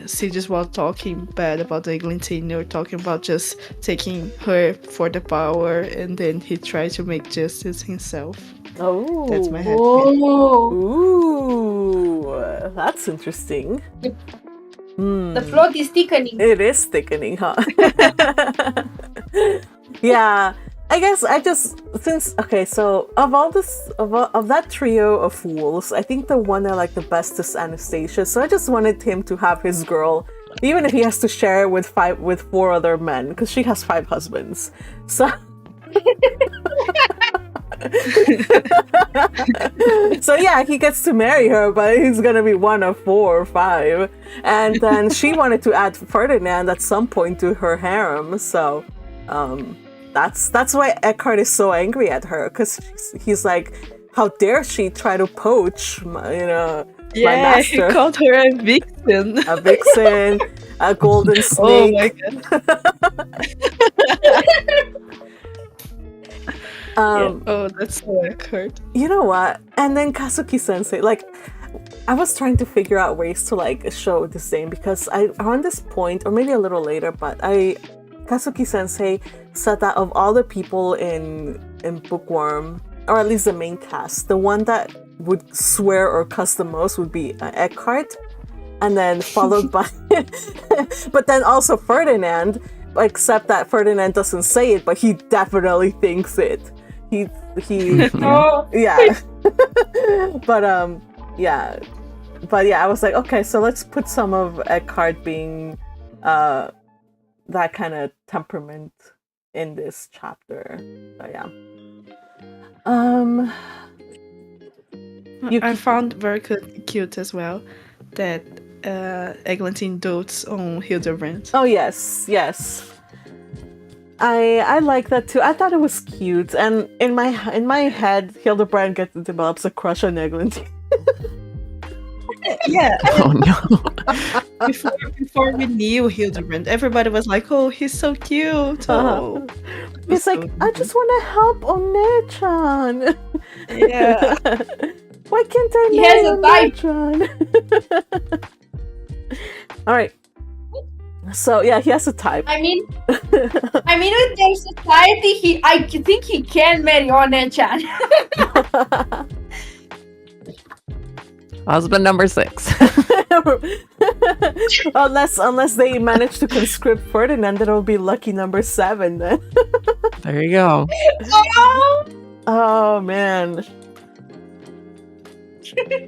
Sigiswald talking bad about Eglantine, or talking about just taking her for the power, and then he tried to make justice himself. Oh. That's my head. Oh, Ooh, that's interesting. the plot is thickening. It is thickening, huh? Yeah, I guess so of that trio of fools, I think the one I like the best is Anastasia. So I just wanted him to have his girl, even if he has to share it with 4 other men, because she has 5 husbands. So so yeah, he gets to marry her, but he's gonna be one of 4 or 5. And then she wanted to add Ferdinand at some point to her harem. So that's why Eckhart is so angry at her, because he's like, how dare she try to poach my master. He called her a vixen. A vixen, a golden snake. Oh my god. That's so Eckhart. You know what? And then Kazuki Sensei, like, I was trying to figure out ways to like show the same, because around this point, or maybe a little later, but Kazuki Sensei said that of all the people in Bookworm, or at least the main cast, the one that would swear or cuss the most would be Eckhart, and then followed by, but then also Ferdinand, except that Ferdinand doesn't say it, but he definitely thinks it. He yeah. But I was like, okay, so let's put some of Eckhart being that kind of temperament in this chapter. So yeah. I found very cute as well that Eglantine dotes on Hildebrand. Oh yes. I like that too. I thought it was cute, and in my head, Hildebrand develops a crush on Eglantine. Yeah, Oh no. before we knew Hildebrand, everybody was like, "Oh, he's so cute." Oh, He's like, I just want to help One-chan. yeah. Why can't I He marry has a type. One-chan? All right. So yeah, he has a type. I mean, with their society, I think he can marry One-chan. Husband number 6. unless they manage to conscript Ferdinand, then it'll be lucky number 7 then. There you go. Oh man.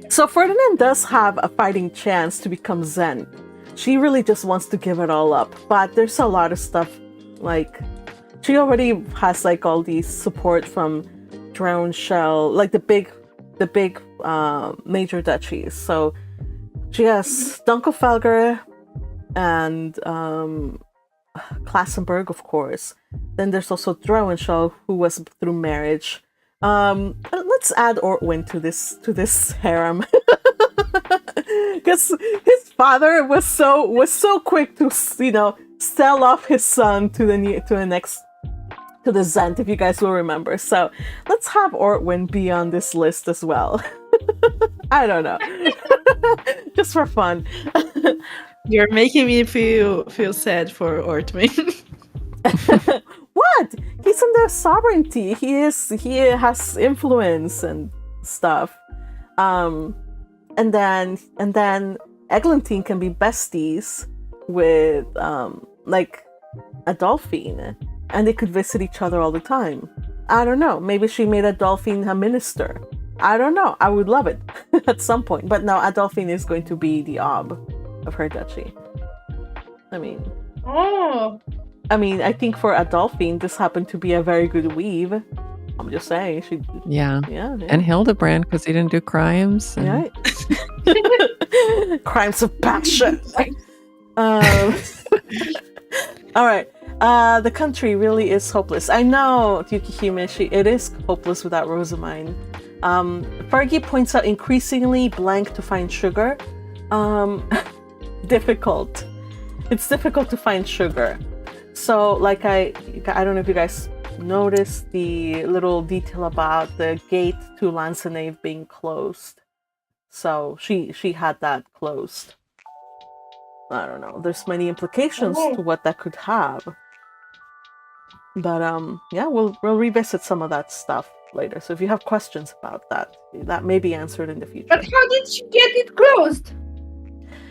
So Ferdinand does have a fighting chance to become Zent. She really just wants to give it all up, but there's a lot of stuff, like she already has like all these support from Drown Shell, like the big major duchies. So she has Dunkelfelger and Klassenberg, of course. Then there's also Drowenshell, who was through marriage. Let's add Ortwin to this harem, because his father was so quick to sell off his son to the Zent, if you guys will remember. So let's have Ortwin be on this list as well. I don't know, just for fun. You're making me feel sad for Ortwin. What? He's under sovereignty. He has influence and stuff. And then Eglantine can be besties with like Adolphine, and they could visit each other all the time. I don't know. Maybe she made Adolphine a minister. I don't know. I would love it at some point. But no, Adolphine is going to be the ob of her duchy. I mean, I think for Adolphine, this happened to be a very good weave. I'm just saying, Yeah. yeah. And Hildebrand, because he didn't do crimes. And... Right. Crimes of passion. All right. The country really is hopeless. I know, Yukihime, it is hopeless without Rosamine. Fergie points out increasingly blank to find sugar. Difficult. It's difficult to find sugar. So, like I don't know if you guys noticed the little detail about the gate to Lanzenave being closed. So she had that closed. I don't know. There's many implications to what that could have. But yeah, we'll revisit some of that stuff later. So if you have questions about that may be answered in the future. But how did she get it closed?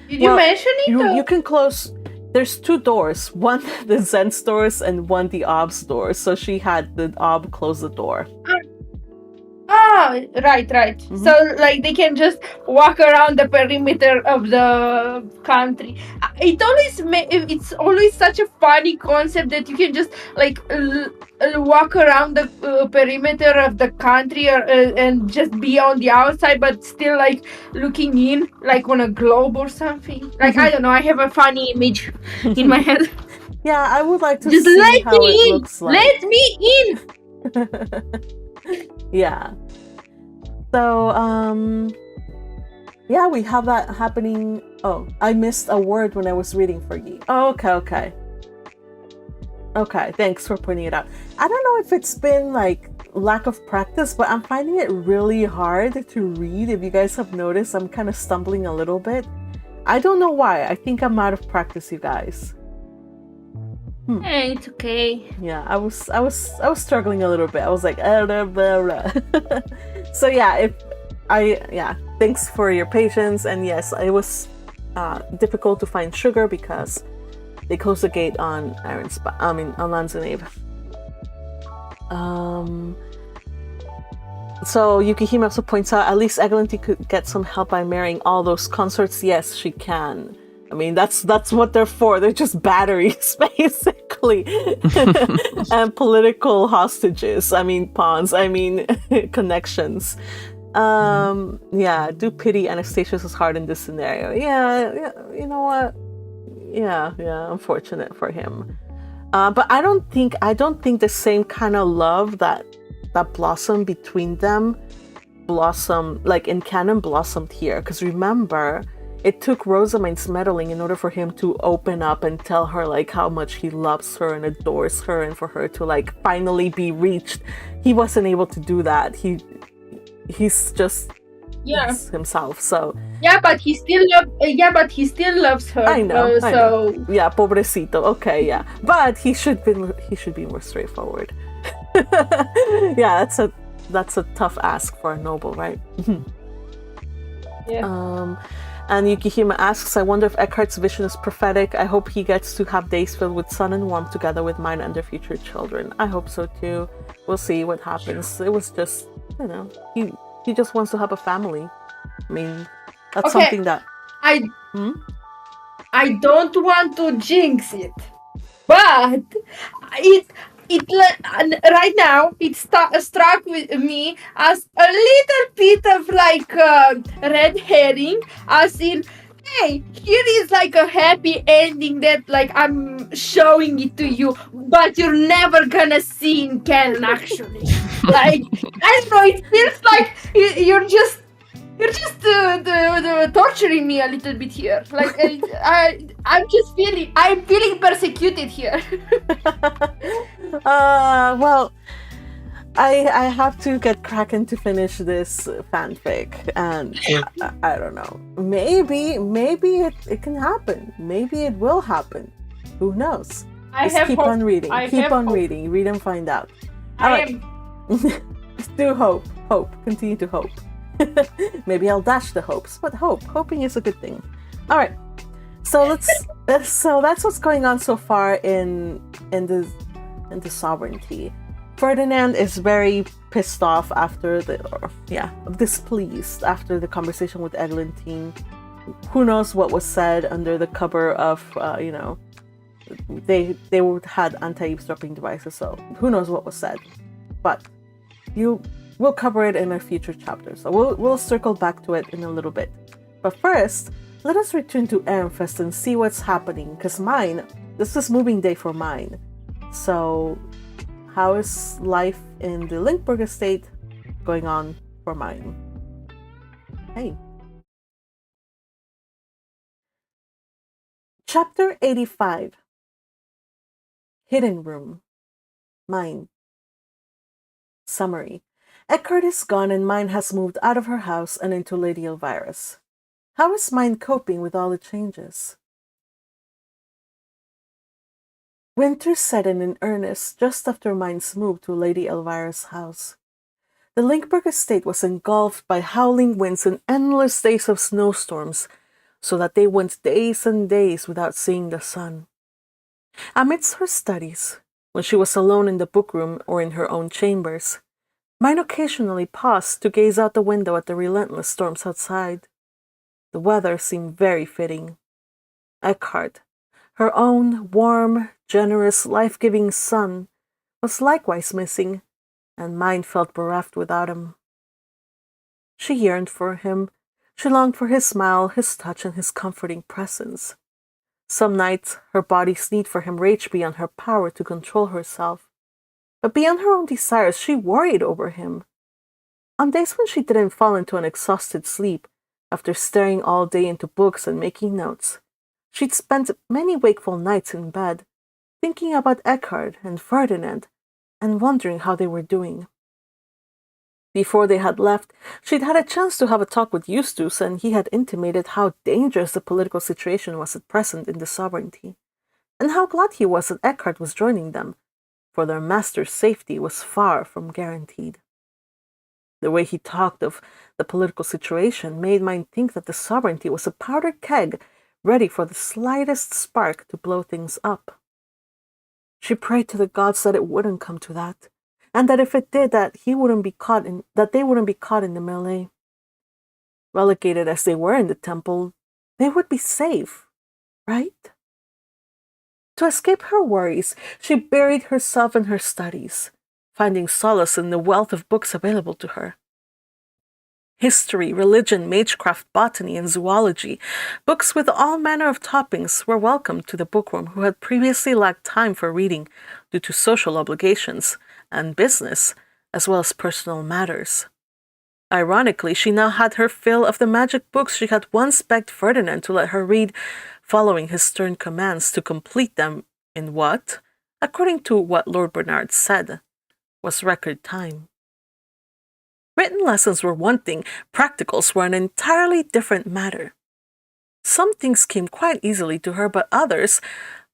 Did you mention it? You can close. There's 2 doors. One the Zent's doors and one the Ob's doors. So she had the Ob close the door. Right. Mm-hmm. So like they can just walk around the perimeter of the country. It's always such a funny concept that you can just like walk around the perimeter of the country and just be on the outside, but still like looking in, like on a globe or something. Like I don't know. I have a funny image in my head. Yeah, I would like to just see let how me it in. looks like. Let me in. Yeah. So, yeah, we have that happening. Oh, I missed a word when I was reading for you. Oh, okay. Okay, thanks for pointing it out. I don't know if it's been like lack of practice, but I'm finding it really hard to read. If you guys have noticed, I'm kind of stumbling a little bit. I don't know why. I think I'm out of practice, you guys. It's okay. Yeah, I was struggling a little bit. I was like, blah, blah, blah. So yeah, thanks for your patience. And yes, it was difficult to find sugar because they closed the gate on on Lanzenave. So Yukihime also points out at least Eglantine could get some help by marrying all those consorts. Yes, she can. I mean, that's what they're for. They're just batteries, basically. And political hostages. I mean, pawns. I mean, connections. Yeah, do pity Anastasius' heart in this scenario. Yeah, you know what? Yeah, unfortunate for him. But I don't think the same kind of love that blossomed between them blossom, like in canon, blossomed here. Because remember, it took Rosamine's meddling in order for him to open up and tell her like how much he loves her and adores her, and for her to like finally be reached. He wasn't able to do that. He's just himself. So but he still loves her. I know. So yeah, pobrecito. Okay, yeah, but he should be more straightforward. Yeah, that's a tough ask for a noble, right? yeah. And Yukihima asks, I wonder if Eckhart's vision is prophetic. I hope he gets to have days filled with sun and warmth together with Myne and their future children. I hope so too. We'll see what happens. It was just, he just wants to have a family. I mean, that's something that... I don't want to jinx it, but right now it struck with me as a little bit of like red herring, as in, hey, here is like a happy ending that like I'm showing it to you, but you're never gonna see in canon actually. Like, I don't know, it feels like you're just torturing me a little bit here. Like I'm feeling persecuted here. Well, I have to get Kraken to finish this fanfic, and I don't know. Maybe it can happen. Maybe it will happen. Who knows? Just keep on reading. Keep on reading. Read and find out. All right. Do hope. Continue to hope. Maybe I'll dash the hopes, but hoping is a good thing. All right. So that's what's going on so far in the sovereignty. Ferdinand is very pissed off displeased after the conversation with Eglantine. Who knows what was said under the cover of they had anti-eavesdropping devices, so who knows what was said. But we'll cover it in a future chapter, so we'll circle back to it in a little bit. But first, let us return to Ehrenfest and see what's happening, because this is moving day for Myne. So, how is life in the Linkberg estate going on for Myne? Hey. Chapter 85. Hidden Room. Myne. Summary. Eckhart is gone and Myne has moved out of her house and into Lady Elvira's. How is Myne coping with all the changes? Winter set in earnest just after Myne's move to Lady Elvira's house. The Linkberg estate was engulfed by howling winds and endless days of snowstorms, so that they went days and days without seeing the sun. Amidst her studies, when she was alone in the bookroom or in her own chambers, Myne occasionally paused to gaze out the window at the relentless storms outside. The weather seemed very fitting. Eckhart, her own warm, generous, life-giving son, was likewise missing, and Myne felt bereft without him. She yearned for him. She longed for his smile, his touch, and his comforting presence. Some nights, her body's need for him raged beyond her power to control herself. But beyond her own desires, she worried over him. On days when she didn't fall into an exhausted sleep, after staring all day into books and making notes, she'd spent many wakeful nights in bed, thinking about Eckhart and Ferdinand, and wondering how they were doing. Before they had left, she'd had a chance to have a talk with Eustace, and he had intimated how dangerous the political situation was at present in the sovereignty, and how glad he was that Eckhart was joining them, for their master's safety was far from guaranteed. The way he talked of the political situation made Myne think that the sovereignty was a powder keg ready for the slightest spark to blow things up. She prayed to the gods that it wouldn't come to that, and that if it did, that they wouldn't be caught in the melee. Relegated as they were in the temple, they would be safe, right? To escape her worries, she buried herself in her studies, finding solace in the wealth of books available to her. History, religion, magecraft, botany, and zoology, books with all manner of toppings, were welcome to the bookworm who had previously lacked time for reading due to social obligations and business, as well as personal matters. Ironically, she now had her fill of the magic books she had once begged Ferdinand to let her read, following his stern commands to complete them in what, according to what Lord Bernard said, was record time. Written lessons were one thing, practicals were an entirely different matter. Some things came quite easily to her, but others,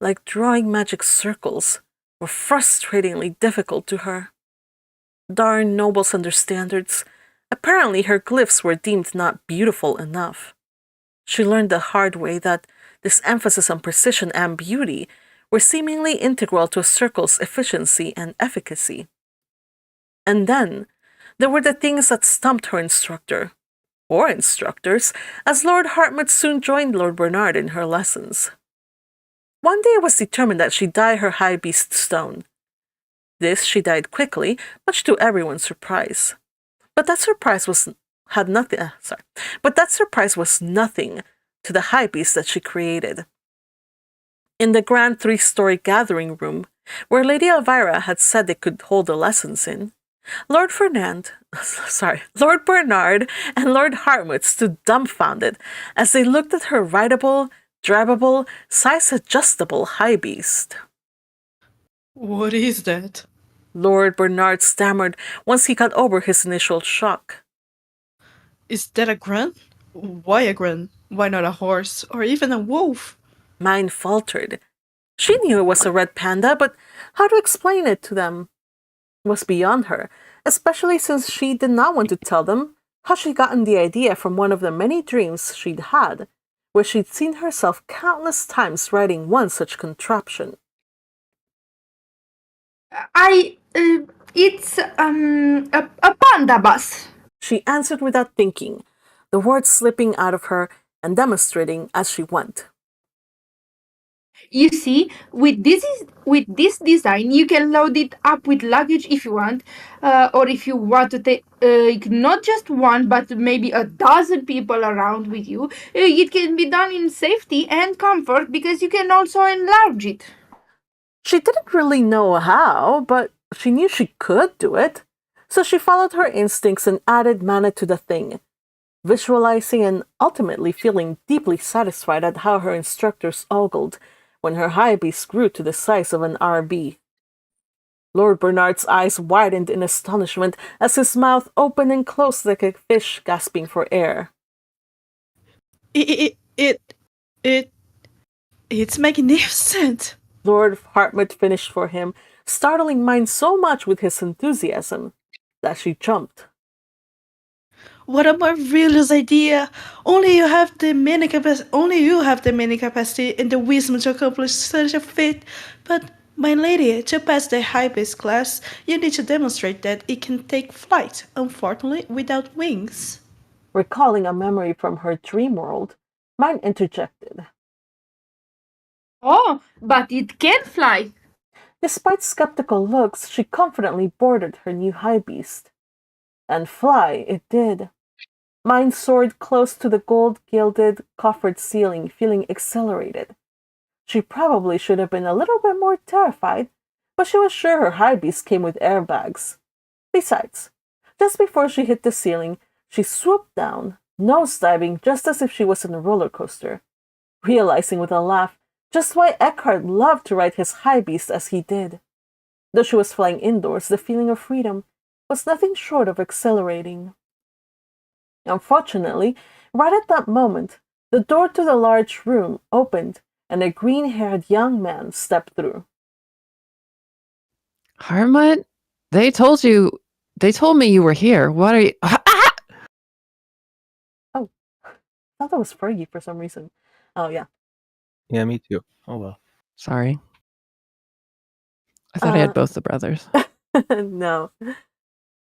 like drawing magic circles, were frustratingly difficult to her. Darn nobles and their standards. Apparently her glyphs were deemed not beautiful enough. She learned the hard way that this emphasis on precision and beauty were seemingly integral to a circle's efficiency and efficacy. And then, there were the things that stumped her instructor, or instructors, as Lord Hartmut soon joined Lord Bernard in her lessons. One day it was determined that she dye her high beast stone. This she dyed quickly, much to everyone's surprise. But that surprise was nothing to the high beast that she created. In the grand 3-story gathering room, where Lady Elvira had said they could hold the lessons in, Lord Bernard and Lord Hartmut stood dumbfounded as they looked at her rideable, drivable, size-adjustable high beast. What is that? Lord Bernard stammered once he got over his initial shock. Is that a grunt? Why a grunt? Why not a horse, or even a wolf? Myne faltered. She knew it was a red panda, but how to explain it to them was beyond her, especially since she did not want to tell them how she'd gotten the idea from one of the many dreams she'd had, where she'd seen herself countless times riding one such contraption. It's a panda bus. She answered without thinking, the words slipping out of her and demonstrating as she went. You see, with this design, you can load it up with luggage if you want, or if you want to take not just one, but maybe a dozen people around with you. It can be done in safety and comfort because you can also enlarge it. She didn't really know how, but she knew she could do it. So she followed her instincts and added mana to the thing, visualizing and ultimately feeling deeply satisfied at how her instructors ogled when her high beast grew to the size of an RB. Lord Bernard's eyes widened in astonishment as his mouth opened and closed like a fish gasping for air. It's magnificent. Lord Hartmut finished for him, startling Myne so much with his enthusiasm that she jumped. What a marvelous idea! Only you have the many capacity and the wisdom to accomplish such a feat. But, my lady, to pass the high beast class, you need to demonstrate that it can take flight, unfortunately without wings. Recalling a memory from her dream world, Myne interjected. Oh, but it can fly. Despite skeptical looks, she confidently boarded her new high beast. And fly it did. Myne soared close to the gold-gilded, coffered ceiling, feeling exhilarated. She probably should have been a little bit more terrified, but she was sure her high beast came with airbags. Besides, just before she hit the ceiling, she swooped down, nose-diving just as if she was in a roller coaster, realizing with a laugh just why Eckhart loved to ride his high beast as he did. Though she was flying indoors, the feeling of freedom was nothing short of exhilarating. Unfortunately, right at that moment, the door to the large room opened and a green-haired young man stepped through. Harmut, they told me you were here. What are you? Oh, I thought that was Fergie for some reason. Oh, yeah. Yeah, me too. Oh well. Sorry. I thought I had both the brothers. No.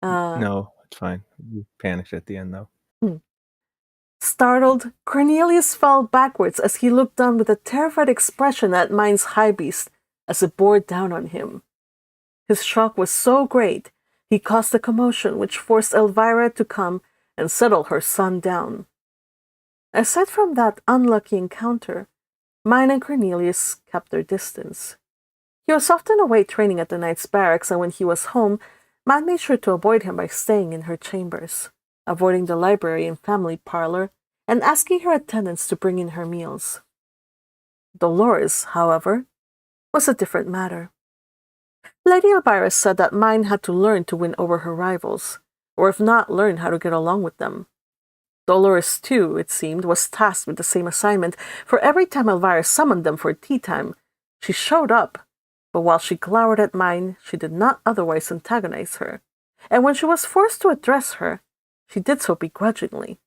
No, it's fine. You panicked at the end, though. Startled, Cornelius fell backwards as he looked down with a terrified expression at Myne's high beast as it bore down on him. His shock was so great, he caused a commotion which forced Elvira to come and settle her son down. Aside from that unlucky encounter, Myne and Cornelius kept their distance. He was often away training at the knight's barracks, and when he was home, Myne made sure to avoid him by staying in her chambers. avoiding the library and family parlor, and asking her attendants to bring in her meals. Dolores, however, was a different matter. Lady Elvira said that Myne had to learn to win over her rivals, or if not, learn how to get along with them. Dolores, too, it seemed, was tasked with the same assignment, for every time Elvira summoned them for tea time, she showed up, but while she glowered at Myne, she did not otherwise antagonize her, and when she was forced to address her, she did so begrudgingly.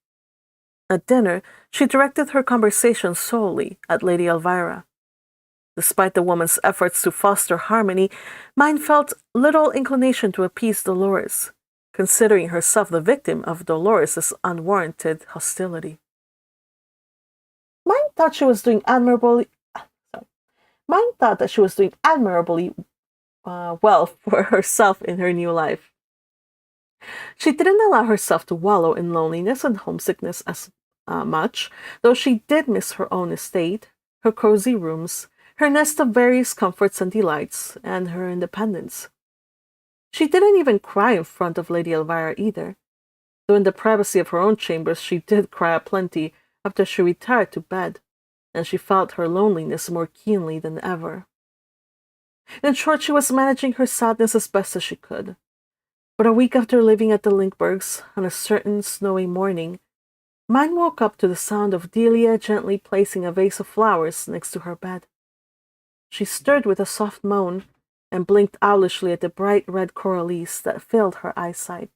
At dinner, she directed her conversation solely at Lady Elvira. Despite the woman's efforts to foster harmony, Myne felt little inclination to appease Dolores, considering herself the victim of Dolores' unwarranted hostility. Myne thought that she was doing admirably well for herself in her new life. She didn't allow herself to wallow in loneliness and homesickness as much, though she did miss her own estate, her cozy rooms, her nest of various comforts and delights, and her independence. She didn't even cry in front of Lady Elvira either, though in the privacy of her own chambers she did cry aplenty after she retired to bed, and she felt her loneliness more keenly than ever. In short, she was managing her sadness as best as she could. But a week after living at the Linkbergs, on a certain snowy morning, Myne woke up to the sound of Delia gently placing a vase of flowers next to her bed. She stirred with a soft moan and blinked owlishly at the bright red coralies that filled her eyesight.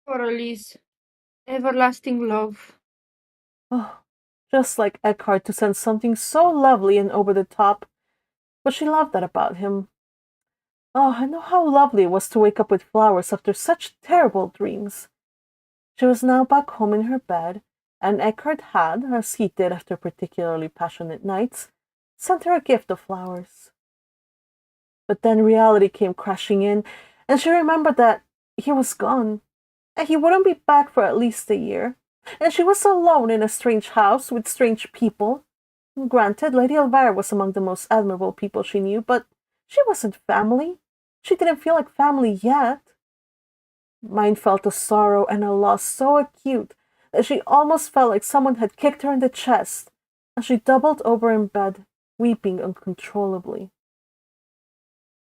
Coralies, everlasting love. Oh, just like Eckhart to send something so lovely and over the top. But she loved that about him. Oh, I know how lovely it was to wake up with flowers after such terrible dreams. She was now back home in her bed, and Eckhart had, as he did after particularly passionate nights, sent her a gift of flowers. But then reality came crashing in, and she remembered that he was gone, and he wouldn't be back for at least a year, and she was alone in a strange house with strange people. Granted, Lady Elvira was among the most admirable people she knew, but she wasn't family. She didn't feel like family yet. Myne felt a sorrow and a loss so acute that she almost felt like someone had kicked her in the chest, and she doubled over in bed, weeping uncontrollably.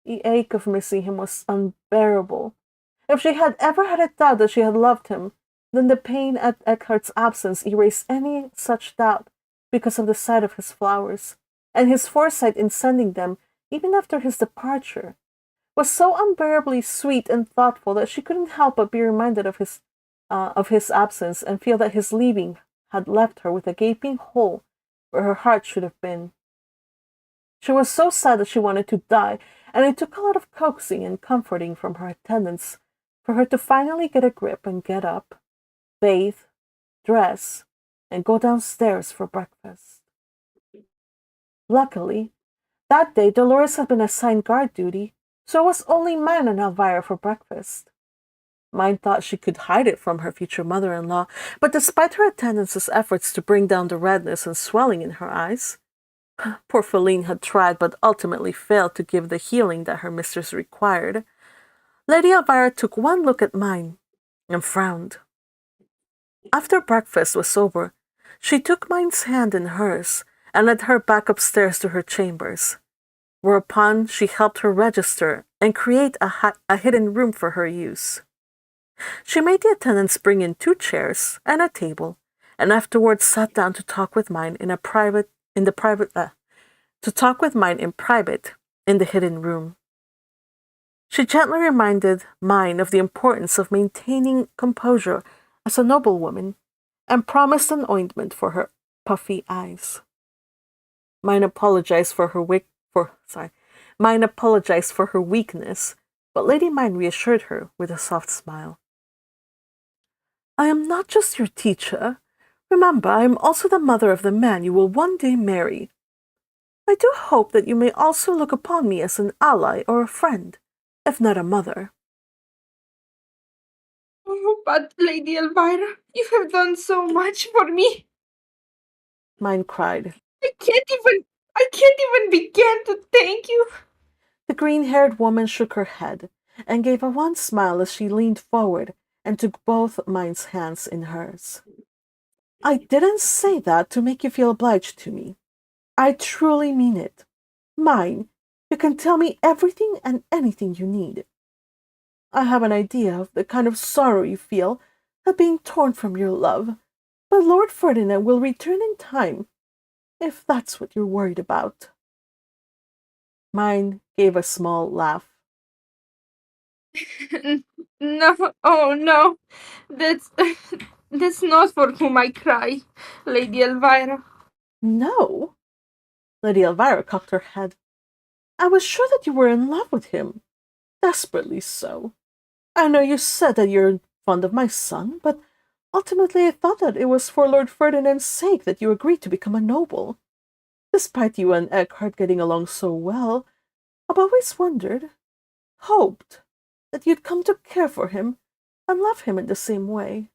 The ache of missing him was unbearable. If she had ever had a doubt that she had loved him, then the pain at Eckhart's absence erased any such doubt because of the sight of his flowers, and his foresight in sending them, even after his departure, was so unbearably sweet and thoughtful that she couldn't help but be reminded of his absence and feel that his leaving had left her with a gaping hole where her heart should have been. She was so sad that she wanted to die, and it took a lot of coaxing and comforting from her attendants for her to finally get a grip and get up, bathe, dress, and go downstairs for breakfast. Luckily, that day Dolores had been assigned guard duty, so it was only Myne and Elvira for breakfast. Myne thought she could hide it from her future mother-in-law, but despite her attendant's efforts to bring down the redness and swelling in her eyes, poor Feline had tried but ultimately failed to give the healing that her mistress required. Lady Elvira took one look at Myne and frowned. After breakfast was over, she took Myne's hand in hers and led her back upstairs to her chambers, whereupon she helped her register and create a hidden room for her use. She made the attendants bring in 2 chairs and a table, and afterwards sat down to talk with Myne in private in the hidden room. She gently reminded Myne of the importance of maintaining composure as a noblewoman, and promised an ointment for her puffy eyes. Myne apologized for her weakness, but Lady Myne reassured her with a soft smile. I am not just your teacher. Remember, I am also the mother of the man you will one day marry. I do hope that you may also look upon me as an ally or a friend, if not a mother. Oh, but Lady Elvira, you have done so much for me. Myne cried. I can't even begin to thank you. The green-haired woman shook her head, and gave a wan smile as she leaned forward and took both Myne's hands in hers. I didn't say that to make you feel obliged to me. I truly mean it. Myne, you can tell me everything and anything you need. I have an idea of the kind of sorrow you feel at being torn from your love, but Lord Ferdinand will return in time, if that's what you're worried about. Myne gave a small laugh. No, oh no, that's that's not for whom I cry, Lady Elvira. No? Lady Elvira cocked her head. I was sure that you were in love with him. Desperately so. I know you said that you're fond of my son, but ultimately I thought that it was for Lord Ferdinand's sake that you agreed to become a noble. Despite you and Eckhart getting along so well, I've always wondered, hoped, that you'd come to care for him and love him in the same way.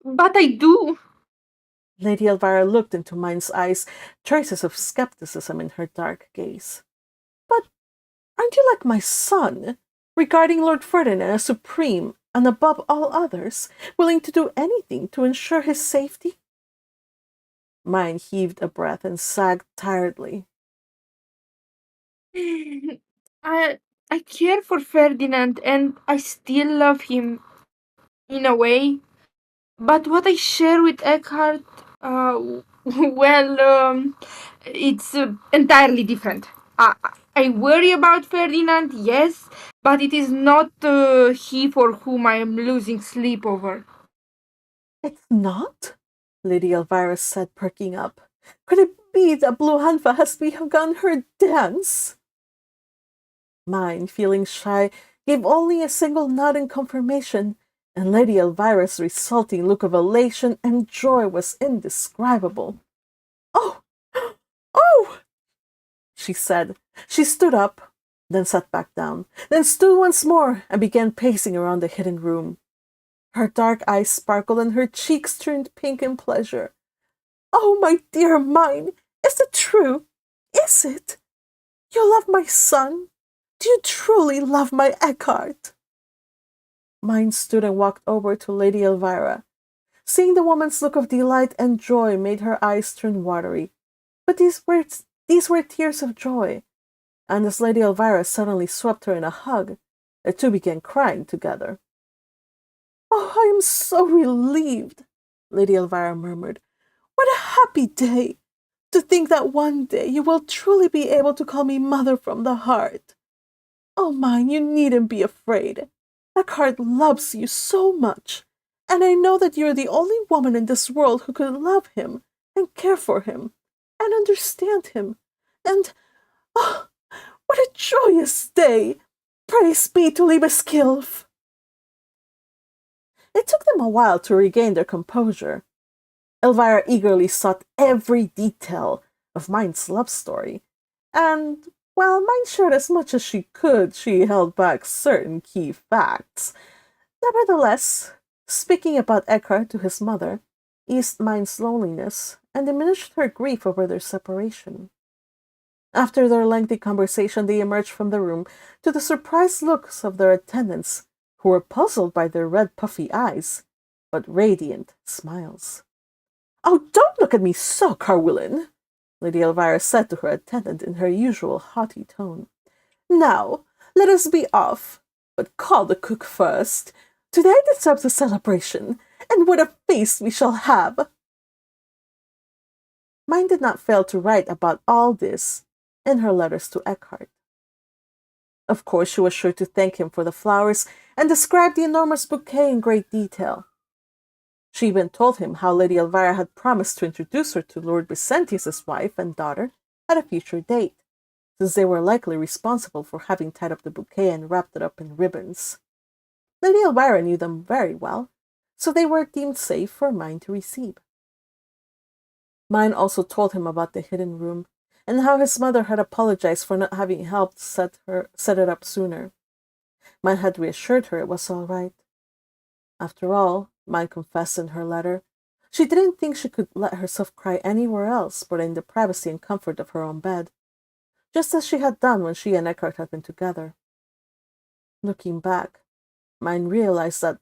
But I do. Lady Elvira looked into Myne's eyes, traces of skepticism in her dark gaze. But aren't you like my son, regarding Lord Ferdinand as supreme and above all others, willing to do anything to ensure his safety? Myne heaved a breath and sagged tiredly. I I care for Ferdinand and I still love him in a way. But what I share with Eckhart, well, it's entirely different. I worry about Ferdinand, yes, but it is not he for whom I am losing sleep over. It's not? Lady Elvira said, perking up. Could it be that Blue Hanfa has begun her dance? Myne, feeling shy, gave only a single nod in confirmation, and Lady Elvira's resulting look of elation and joy was indescribable. Oh! Oh! She said. She stood up, then sat back down, then stood once more and began pacing around the hidden room. Her dark eyes sparkled and her cheeks turned pink in pleasure. Oh, my dear Myne, is it true? Is it? You love my son? Do you truly love my Eckhart? Myne stood and walked over to Lady Elvira. Seeing the woman's look of delight and joy made her eyes turn watery. But these were tears of joy, and as Lady Elvira suddenly swept her in a hug, the two began crying together. Oh, I am so relieved, Lady Elvira murmured. What a happy day! To think that one day you will truly be able to call me mother from the heart. Oh, Myne, you needn't be afraid. Eckhart loves you so much, and I know that you're the only woman in this world who could love him and care for him and understand him. And, oh, what a joyous day! Praise be to Liebeskilf! It took them a while to regain their composure. Elvira eagerly sought every detail of Myne's love story, and while Myne shared as much as she could, she held back certain key facts. Nevertheless, speaking about Eckhart to his mother eased Myne's loneliness and diminished her grief over their separation. After their lengthy conversation, they emerged from the room to the surprised looks of their attendants, who were puzzled by their red puffy eyes, but radiant smiles. Oh, don't look at me so, Carwillan, Lady Elvira said to her attendant in her usual haughty tone. Now, let us be off, but call the cook first. Today deserves a celebration, and what a feast we shall have! Myne did not fail to write about all this in her letters to Eckhart. Of course, she was sure to thank him for the flowers and describe the enormous bouquet in great detail. She even told him how Lady Elvira had promised to introduce her to Lord Vicentius's wife and daughter at a future date, since they were likely responsible for having tied up the bouquet and wrapped it up in ribbons. Lady Elvira knew them very well, so they were deemed safe for Myne to receive. Myne also told him about the hidden room, and how his mother had apologized for not having helped set it up sooner. Myne had reassured her it was all right. After all, Myne confessed in her letter, she didn't think she could let herself cry anywhere else but in the privacy and comfort of her own bed, just as she had done when she and Eckhart had been together. Looking back, Myne realized that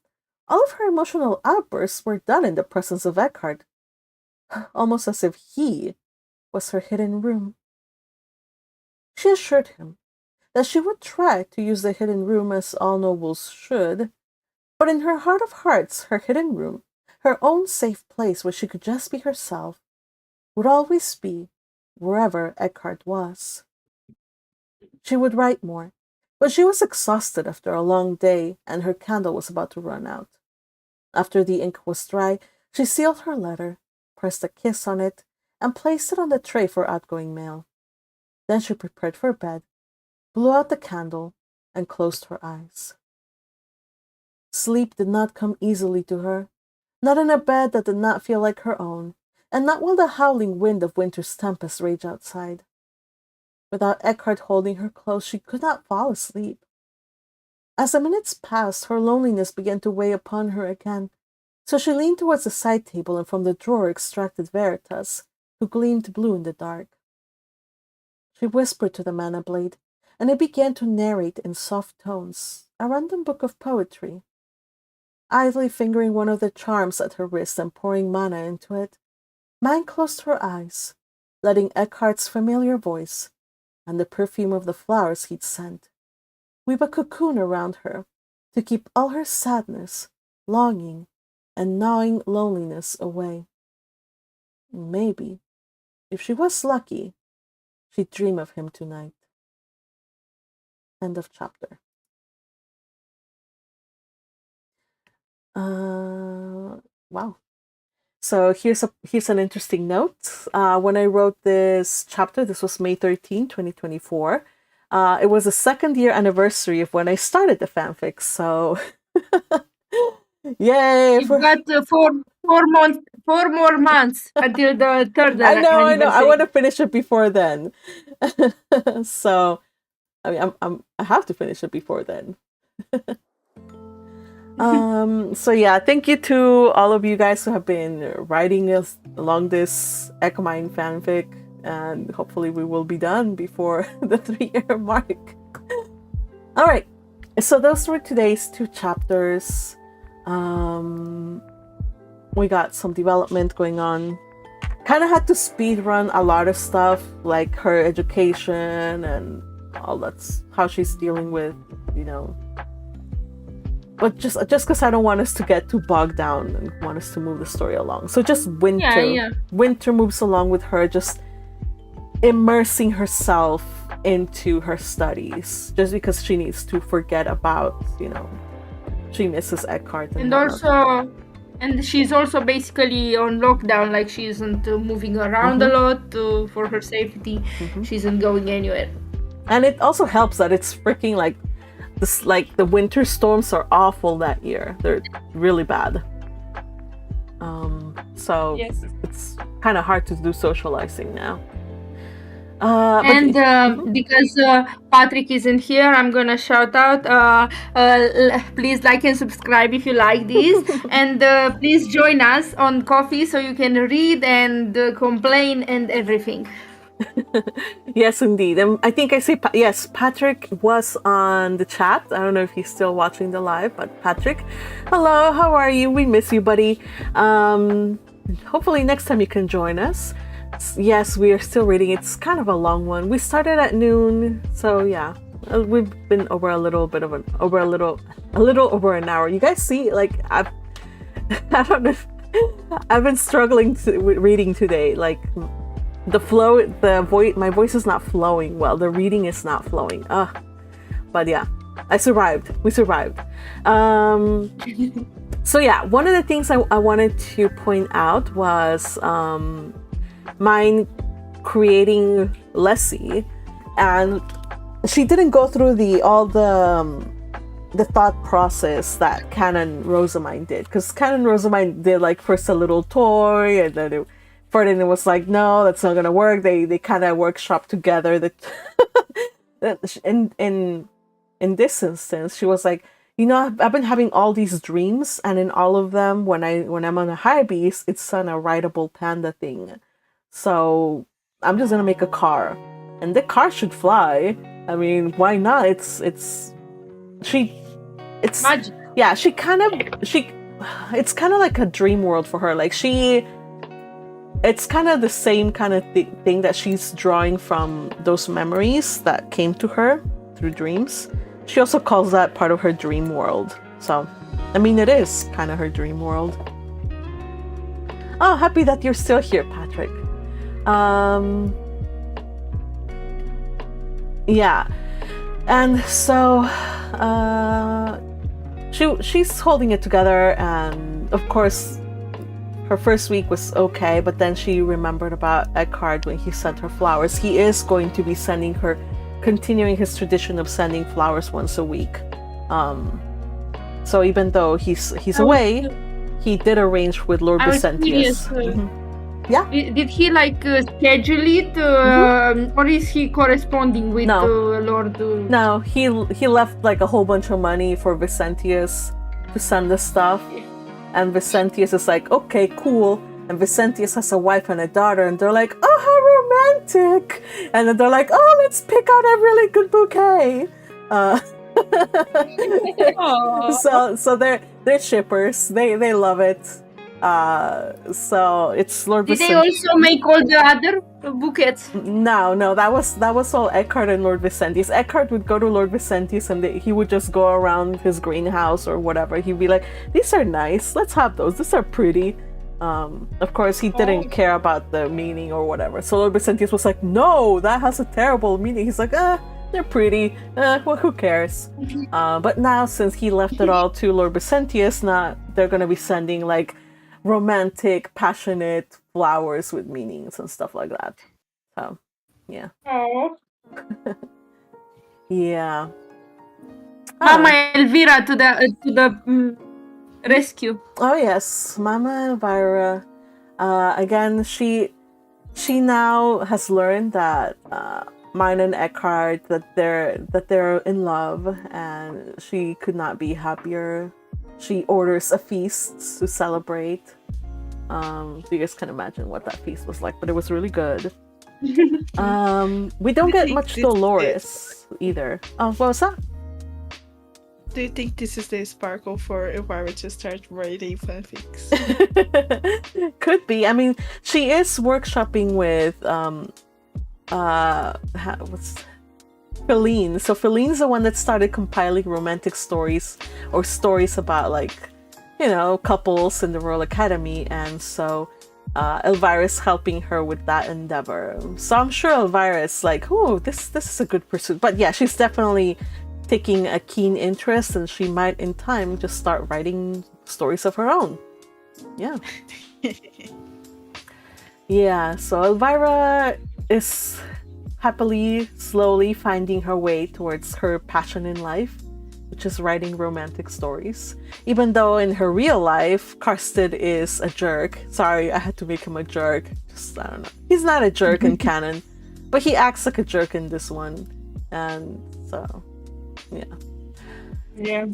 all of her emotional outbursts were done in the presence of Eckhart, almost as if he was her hidden room. She assured him that she would try to use the hidden room as all nobles should, but in her heart of hearts, her hidden room, her own safe place where she could just be herself, would always be wherever Eckhart was. She would write more, but she was exhausted after a long day and her candle was about to run out. After the ink was dry, she sealed her letter, pressed a kiss on it, and placed it on the tray for outgoing mail. Then she prepared for bed, blew out the candle, and closed her eyes. Sleep did not come easily to her, not in a bed that did not feel like her own, and not while the howling wind of winter's tempest raged outside. Without Eckhart holding her close, she could not fall asleep. As the minutes passed, her loneliness began to weigh upon her again, so she leaned towards the side table and from the drawer extracted Veritas, who gleamed blue in the dark. She whispered to the mana blade, and it began to narrate in soft tones a random book of poetry. Idly fingering one of the charms at her wrist and pouring mana into it, Myne closed her eyes, letting Eckhart's familiar voice and the perfume of the flowers he'd sent weave a cocoon around her to keep all her sadness, longing, and gnawing loneliness away. Maybe, if she was lucky, she'd dream of him tonight. End of chapter. Wow. So here's an interesting note. When I wrote this chapter, this was May 13, 2024. It was the 2nd year anniversary of when I started the fanfic. So, yay! You've got 4 more months until the third I know. I anniversary. want to finish it before then. So, I mean, I have to finish it before then. So yeah, thank you to all of you guys who have been writing us along this Myne fanfic, and hopefully we will be done before the 3-year mark. All right, so those were today's 2 chapters. We got some development going on. Kind of had to speed run a lot of stuff, like her education and all that's how she's dealing with, but just because I don't want us to get too bogged down and want us to move the story along. So just Winter moves along with her, just immersing herself into her studies, just because she needs to forget about, she misses Eckhart. And she's also basically on lockdown, like she isn't moving around a lot for her safety. She isn't going anywhere. And it also helps that it's freaking the winter storms are awful that year. They're really bad. So yes. It's kind of hard to do socializing now. Because Patrick isn't here, I'm gonna shout out. Please like and subscribe if you like this, and please join us on Coffee so you can read and complain and everything. Yes, indeed. I think I see. Yes, Patrick was on the chat. I don't know if he's still watching the live, but Patrick, hello. How are you? We miss you, buddy. Hopefully next time you can join us. Yes, we are still reading. It's kind of a long one. We started at noon, so yeah, we've been over a little over an hour. You guys see, I don't know. I've been struggling with reading today. Like the flow, my voice is not flowing well. The reading is not flowing. But yeah, I survived. We survived. So yeah, one of the things I wanted to point out was Myne creating Lessie, and she didn't go through all the thought process that Canon Rosamine did, because Canon Rosamine did first a little toy, and then Ferdinand was like, no, that's not gonna work. They kind of workshop together. That in this instance, she was like, I've been having all these dreams, and in all of them, when I'm on a high beast, it's on a rideable panda thing. So I'm just gonna make a car, and the car should fly. I mean, why not? It's it's Magic. yeah, it's kind of like a dream world for her. Like it's kind of the same kind of thing that she's drawing from those memories that came to her through dreams. She also calls that part of her dream world. So, I mean, it is kind of her dream world. Oh, happy that you're still here, Patrick. Yeah. And so, she's holding it together, and of course, her first week was okay, but then she remembered about Eckhart when he sent her flowers. He is going to be continuing his tradition of sending flowers once a week. So even though he's away, he did arrange with Lord Vicentius. Yeah. Did he schedule it, or is he corresponding with Lord? No, he left like a whole bunch of money for Vicentius to send the stuff, and Vicentius is like, okay, cool. And Vicentius has a wife and a daughter, and they're like, oh, how romantic! And then they're like, oh, let's pick out a really good bouquet. So they're shippers. They love it. So it's Lord Did Vicentius. they also make all the other bouquets? No, that was all Eckhart and Lord Vicentius. Eckhart would go to Lord Vicentius, and he would just go around his greenhouse or whatever. He'd be like, these are nice, let's have those, these are pretty. Of course, he didn't care about the meaning or whatever. So Lord Vicentius was like, no, that has a terrible meaning. He's like, they're pretty. Well, who cares? But now, since he left it all to Lord Vicentius, now they're gonna be sending like romantic, passionate flowers with meanings and stuff like that. So, yeah. Oh. Yeah. Mama Elvira to the rescue. Oh yes, Mama Elvira. Again, she now has learned that Myne and Eckhart, that they're in love, and she could not be happier. She orders a feast to celebrate. So you guys can imagine what that feast was like, but it was really good. We don't get much Dolores either. What was that? Do you think this is the sparkle for Elvira to start writing fanfics? Could be. I mean, she is workshopping with Feline. So Feline's the one that started compiling romantic stories or stories about couples in the Royal Academy, and so Elvira's helping her with that endeavor. So I'm sure Elvira is like, oh, this is a good pursuit. But yeah, she's definitely taking a keen interest, and she might in time just start writing stories of her own. Yeah. Yeah, so Elvira is happily, slowly finding her way towards her passion in life, which is writing romantic stories. Even though in her real life, Karsten is a jerk. Sorry, I had to make him a jerk. I don't know. He's not a jerk in canon, but he acts like a jerk in this one. And so, yeah. Yeah.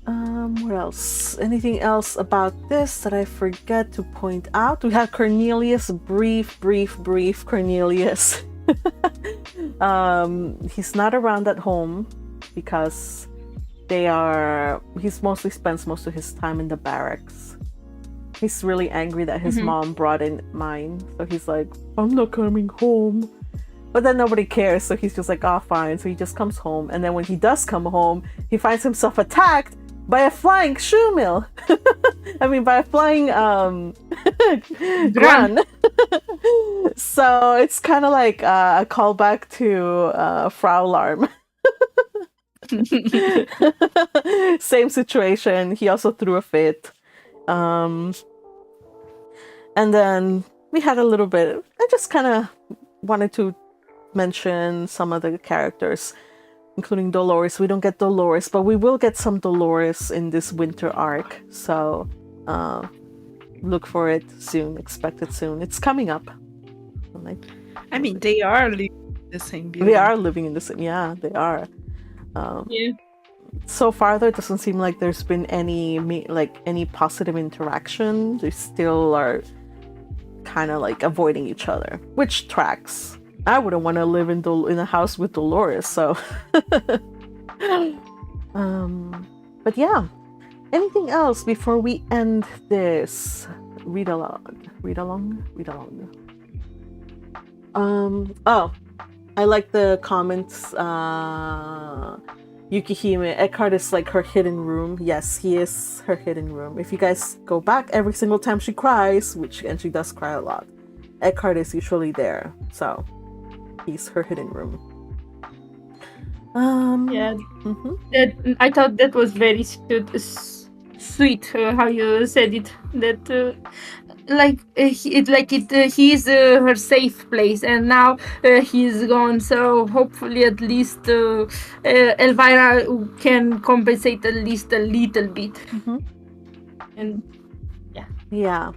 What else? Anything else about this that I forget to point out? We have Cornelius, brief Cornelius. He's not around at home because he's mostly spends most of his time in the barracks. He's really angry that his mom brought in Myne, so he's like, I'm not coming home. But then nobody cares, so he's just like, oh, fine. So he just comes home, and then when he does come home, he finds himself attacked by a flying shoe mill. I mean, by a flying gun. So it's kind of like a callback to Frau Larm. Same situation. He also threw a fit. And then we had a little bit. I just kind of wanted to mention some of the characters, including Dolores. We don't get Dolores, but we will get some Dolores in this winter arc. So look for it soon. Expect it soon. It's coming up. I mean, they are living in the same building. They are living in the same. Yeah, they are. Yeah. So far, though, it doesn't seem like there's been any positive interaction. They still are kind of like avoiding each other, which tracks. I wouldn't want to live in a house with Dolores, so. But yeah, anything else before we end this read along? Oh, I like the comments. Yukihime, Eckhart is like her hidden room. Yes, he is her hidden room. If you guys go back, every single time she cries, and she does cry a lot, Eckhart is usually there. So he's her hidden room. Yeah, mhm. I thought that was very sweet how you said it. That he's her safe place, and now he's gone. So hopefully, at least Elvira can compensate at least a little bit. Mhm. And Yeah.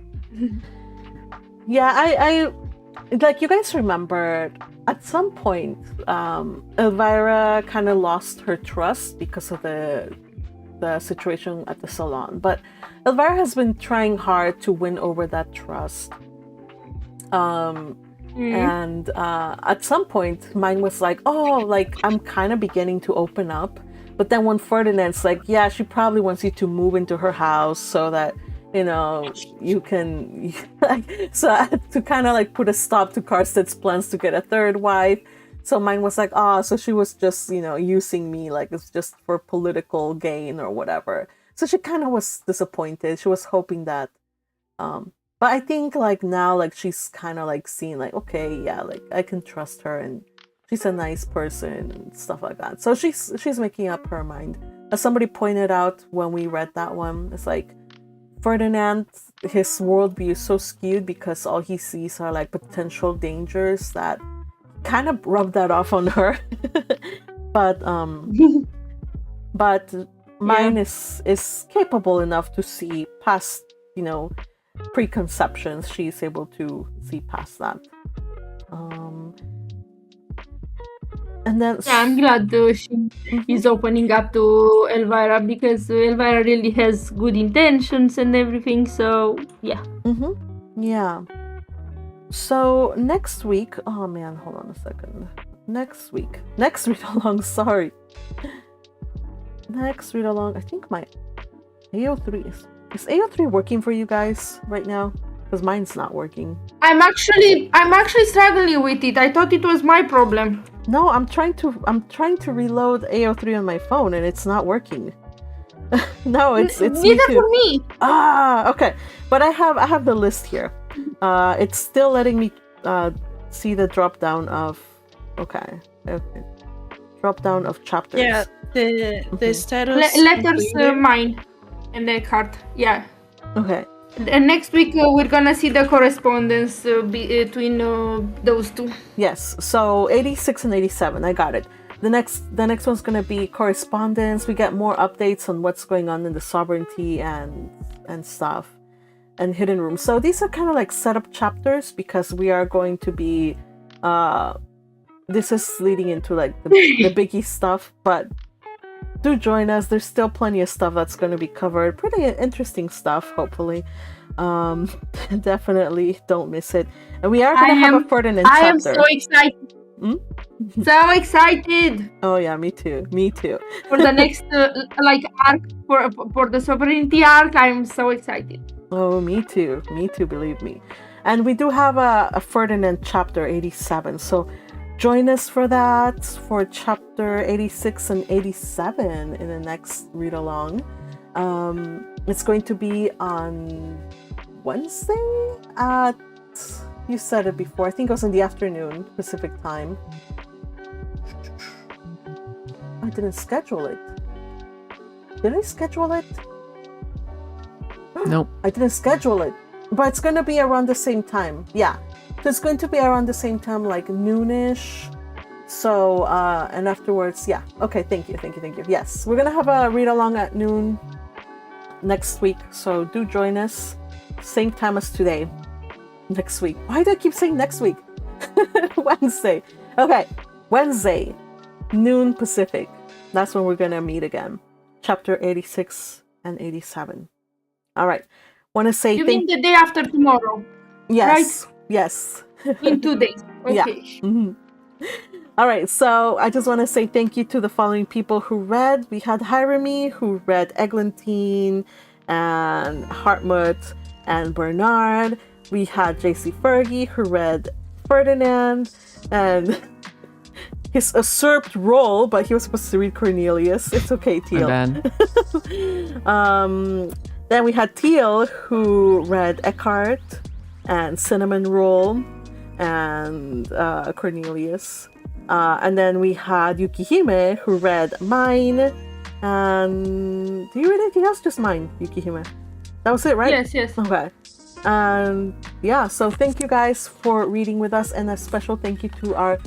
Yeah, I like, you guys remember at some point Elvira kind of lost her trust because of the situation at the salon, but Elvira has been trying hard to win over that trust. And at some point Myne was like, oh, like, I'm kind of beginning to open up. But then when Ferdinand's like, yeah, she probably wants you to move into her house so that, you know, you can like, so I had to kind of like put a stop to Karsted's plans to get a third wife. So Myne was like, oh, so she was just, you know, using me, like it's just for political gain or whatever. So she kind of was disappointed. She was hoping that but I think like now, like, she's kind of like seeing like, okay, yeah, like I can trust her and she's a nice person and stuff like that. So she's making up her mind. As somebody pointed out when we read that one, it's like Ferdinand, his worldview is so skewed because all he sees are like potential dangers that kind of rub that off on her. but Myne is capable enough to see past, you know, preconceptions. She's able to see past that. And then I'm glad she is opening up to Elvira, because Elvira really has good intentions and everything. So yeah. Yeah. So next week, oh man, hold on a second. Next read along, sorry. Next read along, I think my AO3 is AO3 working for you guys right now? Because mine's not working. I'm actually struggling with it. I thought it was my problem. No, I'm trying to reload AO3 on my phone and it's not working. No, it's neither for me. Ah, okay. But I have the list here. It's still letting me see the drop down of drop down of chapters. Yeah, the status. Letters Myne and Eckhart. Yeah. Okay. And next week we're gonna see the correspondence between those two. Yes. So 86 and 87. I got it. The next one's gonna be correspondence. We get more updates on what's going on in the sovereignty and stuff, and hidden room. So these are kind of like setup chapters because we are going to be this is leading into like the biggie stuff, but do join us. There's still plenty of stuff that's going to be covered. Pretty interesting stuff, hopefully. Definitely don't miss it. And we are going to have a Ferdinand chapter. I am so excited. So excited. Oh yeah, me too. For the next arc, for the sovereignty arc, I'm so excited. Oh, me too, believe me. And we do have a Ferdinand chapter 87, so join us for that, for chapter 86 and 87 in the next read along. It's going to be on Wednesday at, you said it before, I think it was in the afternoon Pacific time. I didn't schedule it. Did I schedule it? Nope. I didn't schedule it, but it's going to be around the same time. Yeah. So it's going to be around the same time, like noonish. So, and afterwards, yeah. Okay, thank you. Yes, we're going to have a read along at noon next week. So do join us. Same time as today. Next week. Why do I keep saying next week? Wednesday. Okay, Wednesday, noon Pacific. That's when we're going to meet again. Chapter 86 and 87. All right. Want to say you mean the day after tomorrow? Yes. Right? Yes. In 2 days. Okay. Yeah. All right, so I just want to say thank you to the following people who read. We had Hirami, who read Eglantine, and Hartmut, and Bernard. We had JC Fergie, who read Ferdinand, and his usurped role, but he was supposed to read Cornelius. It's okay, Teal. Then we had Teal, who read Eckhart, and Cinnamon Roll, and Cornelius. And then we had Yukihime, who read Myne, and do you read anything else? Just Myne, Yukihime. That was it, right? Yes. Okay. And yeah, so thank you guys for reading with us, and a special thank you to our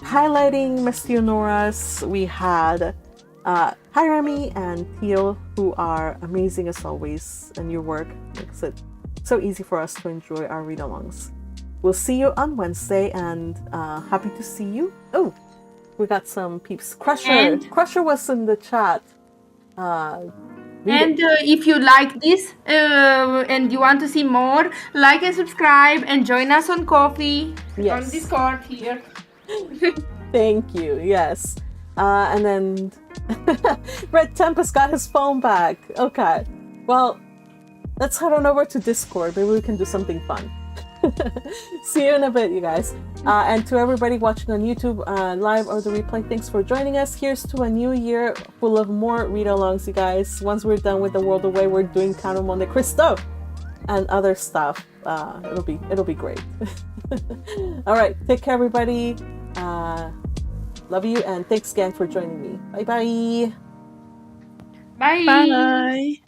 highlighting Mestionoras. We had Hirami and Teal, who are amazing as always, and your work makes it so easy for us to enjoy our read-alongs. We'll see you on Wednesday, and happy to see you. Oh, we got some peeps. Crusher was in the chat. And if you like this and you want to see more, like and subscribe and join us on Coffee, on Discord here. Thank you. Yes. And then Red Tempest got his phone back. Okay. Well, let's head on over to Discord. Maybe we can do something fun. See you in a bit, you guys. And to everybody watching on YouTube live or the replay, thanks for joining us. Here's to a new year full of more read-alongs, you guys. Once we're done with the World Away, we're doing Count of Monte Cristo and other stuff. It'll be great. All right, take care, everybody. Love you, and thanks again for joining me. Bye-bye. Bye. Bye.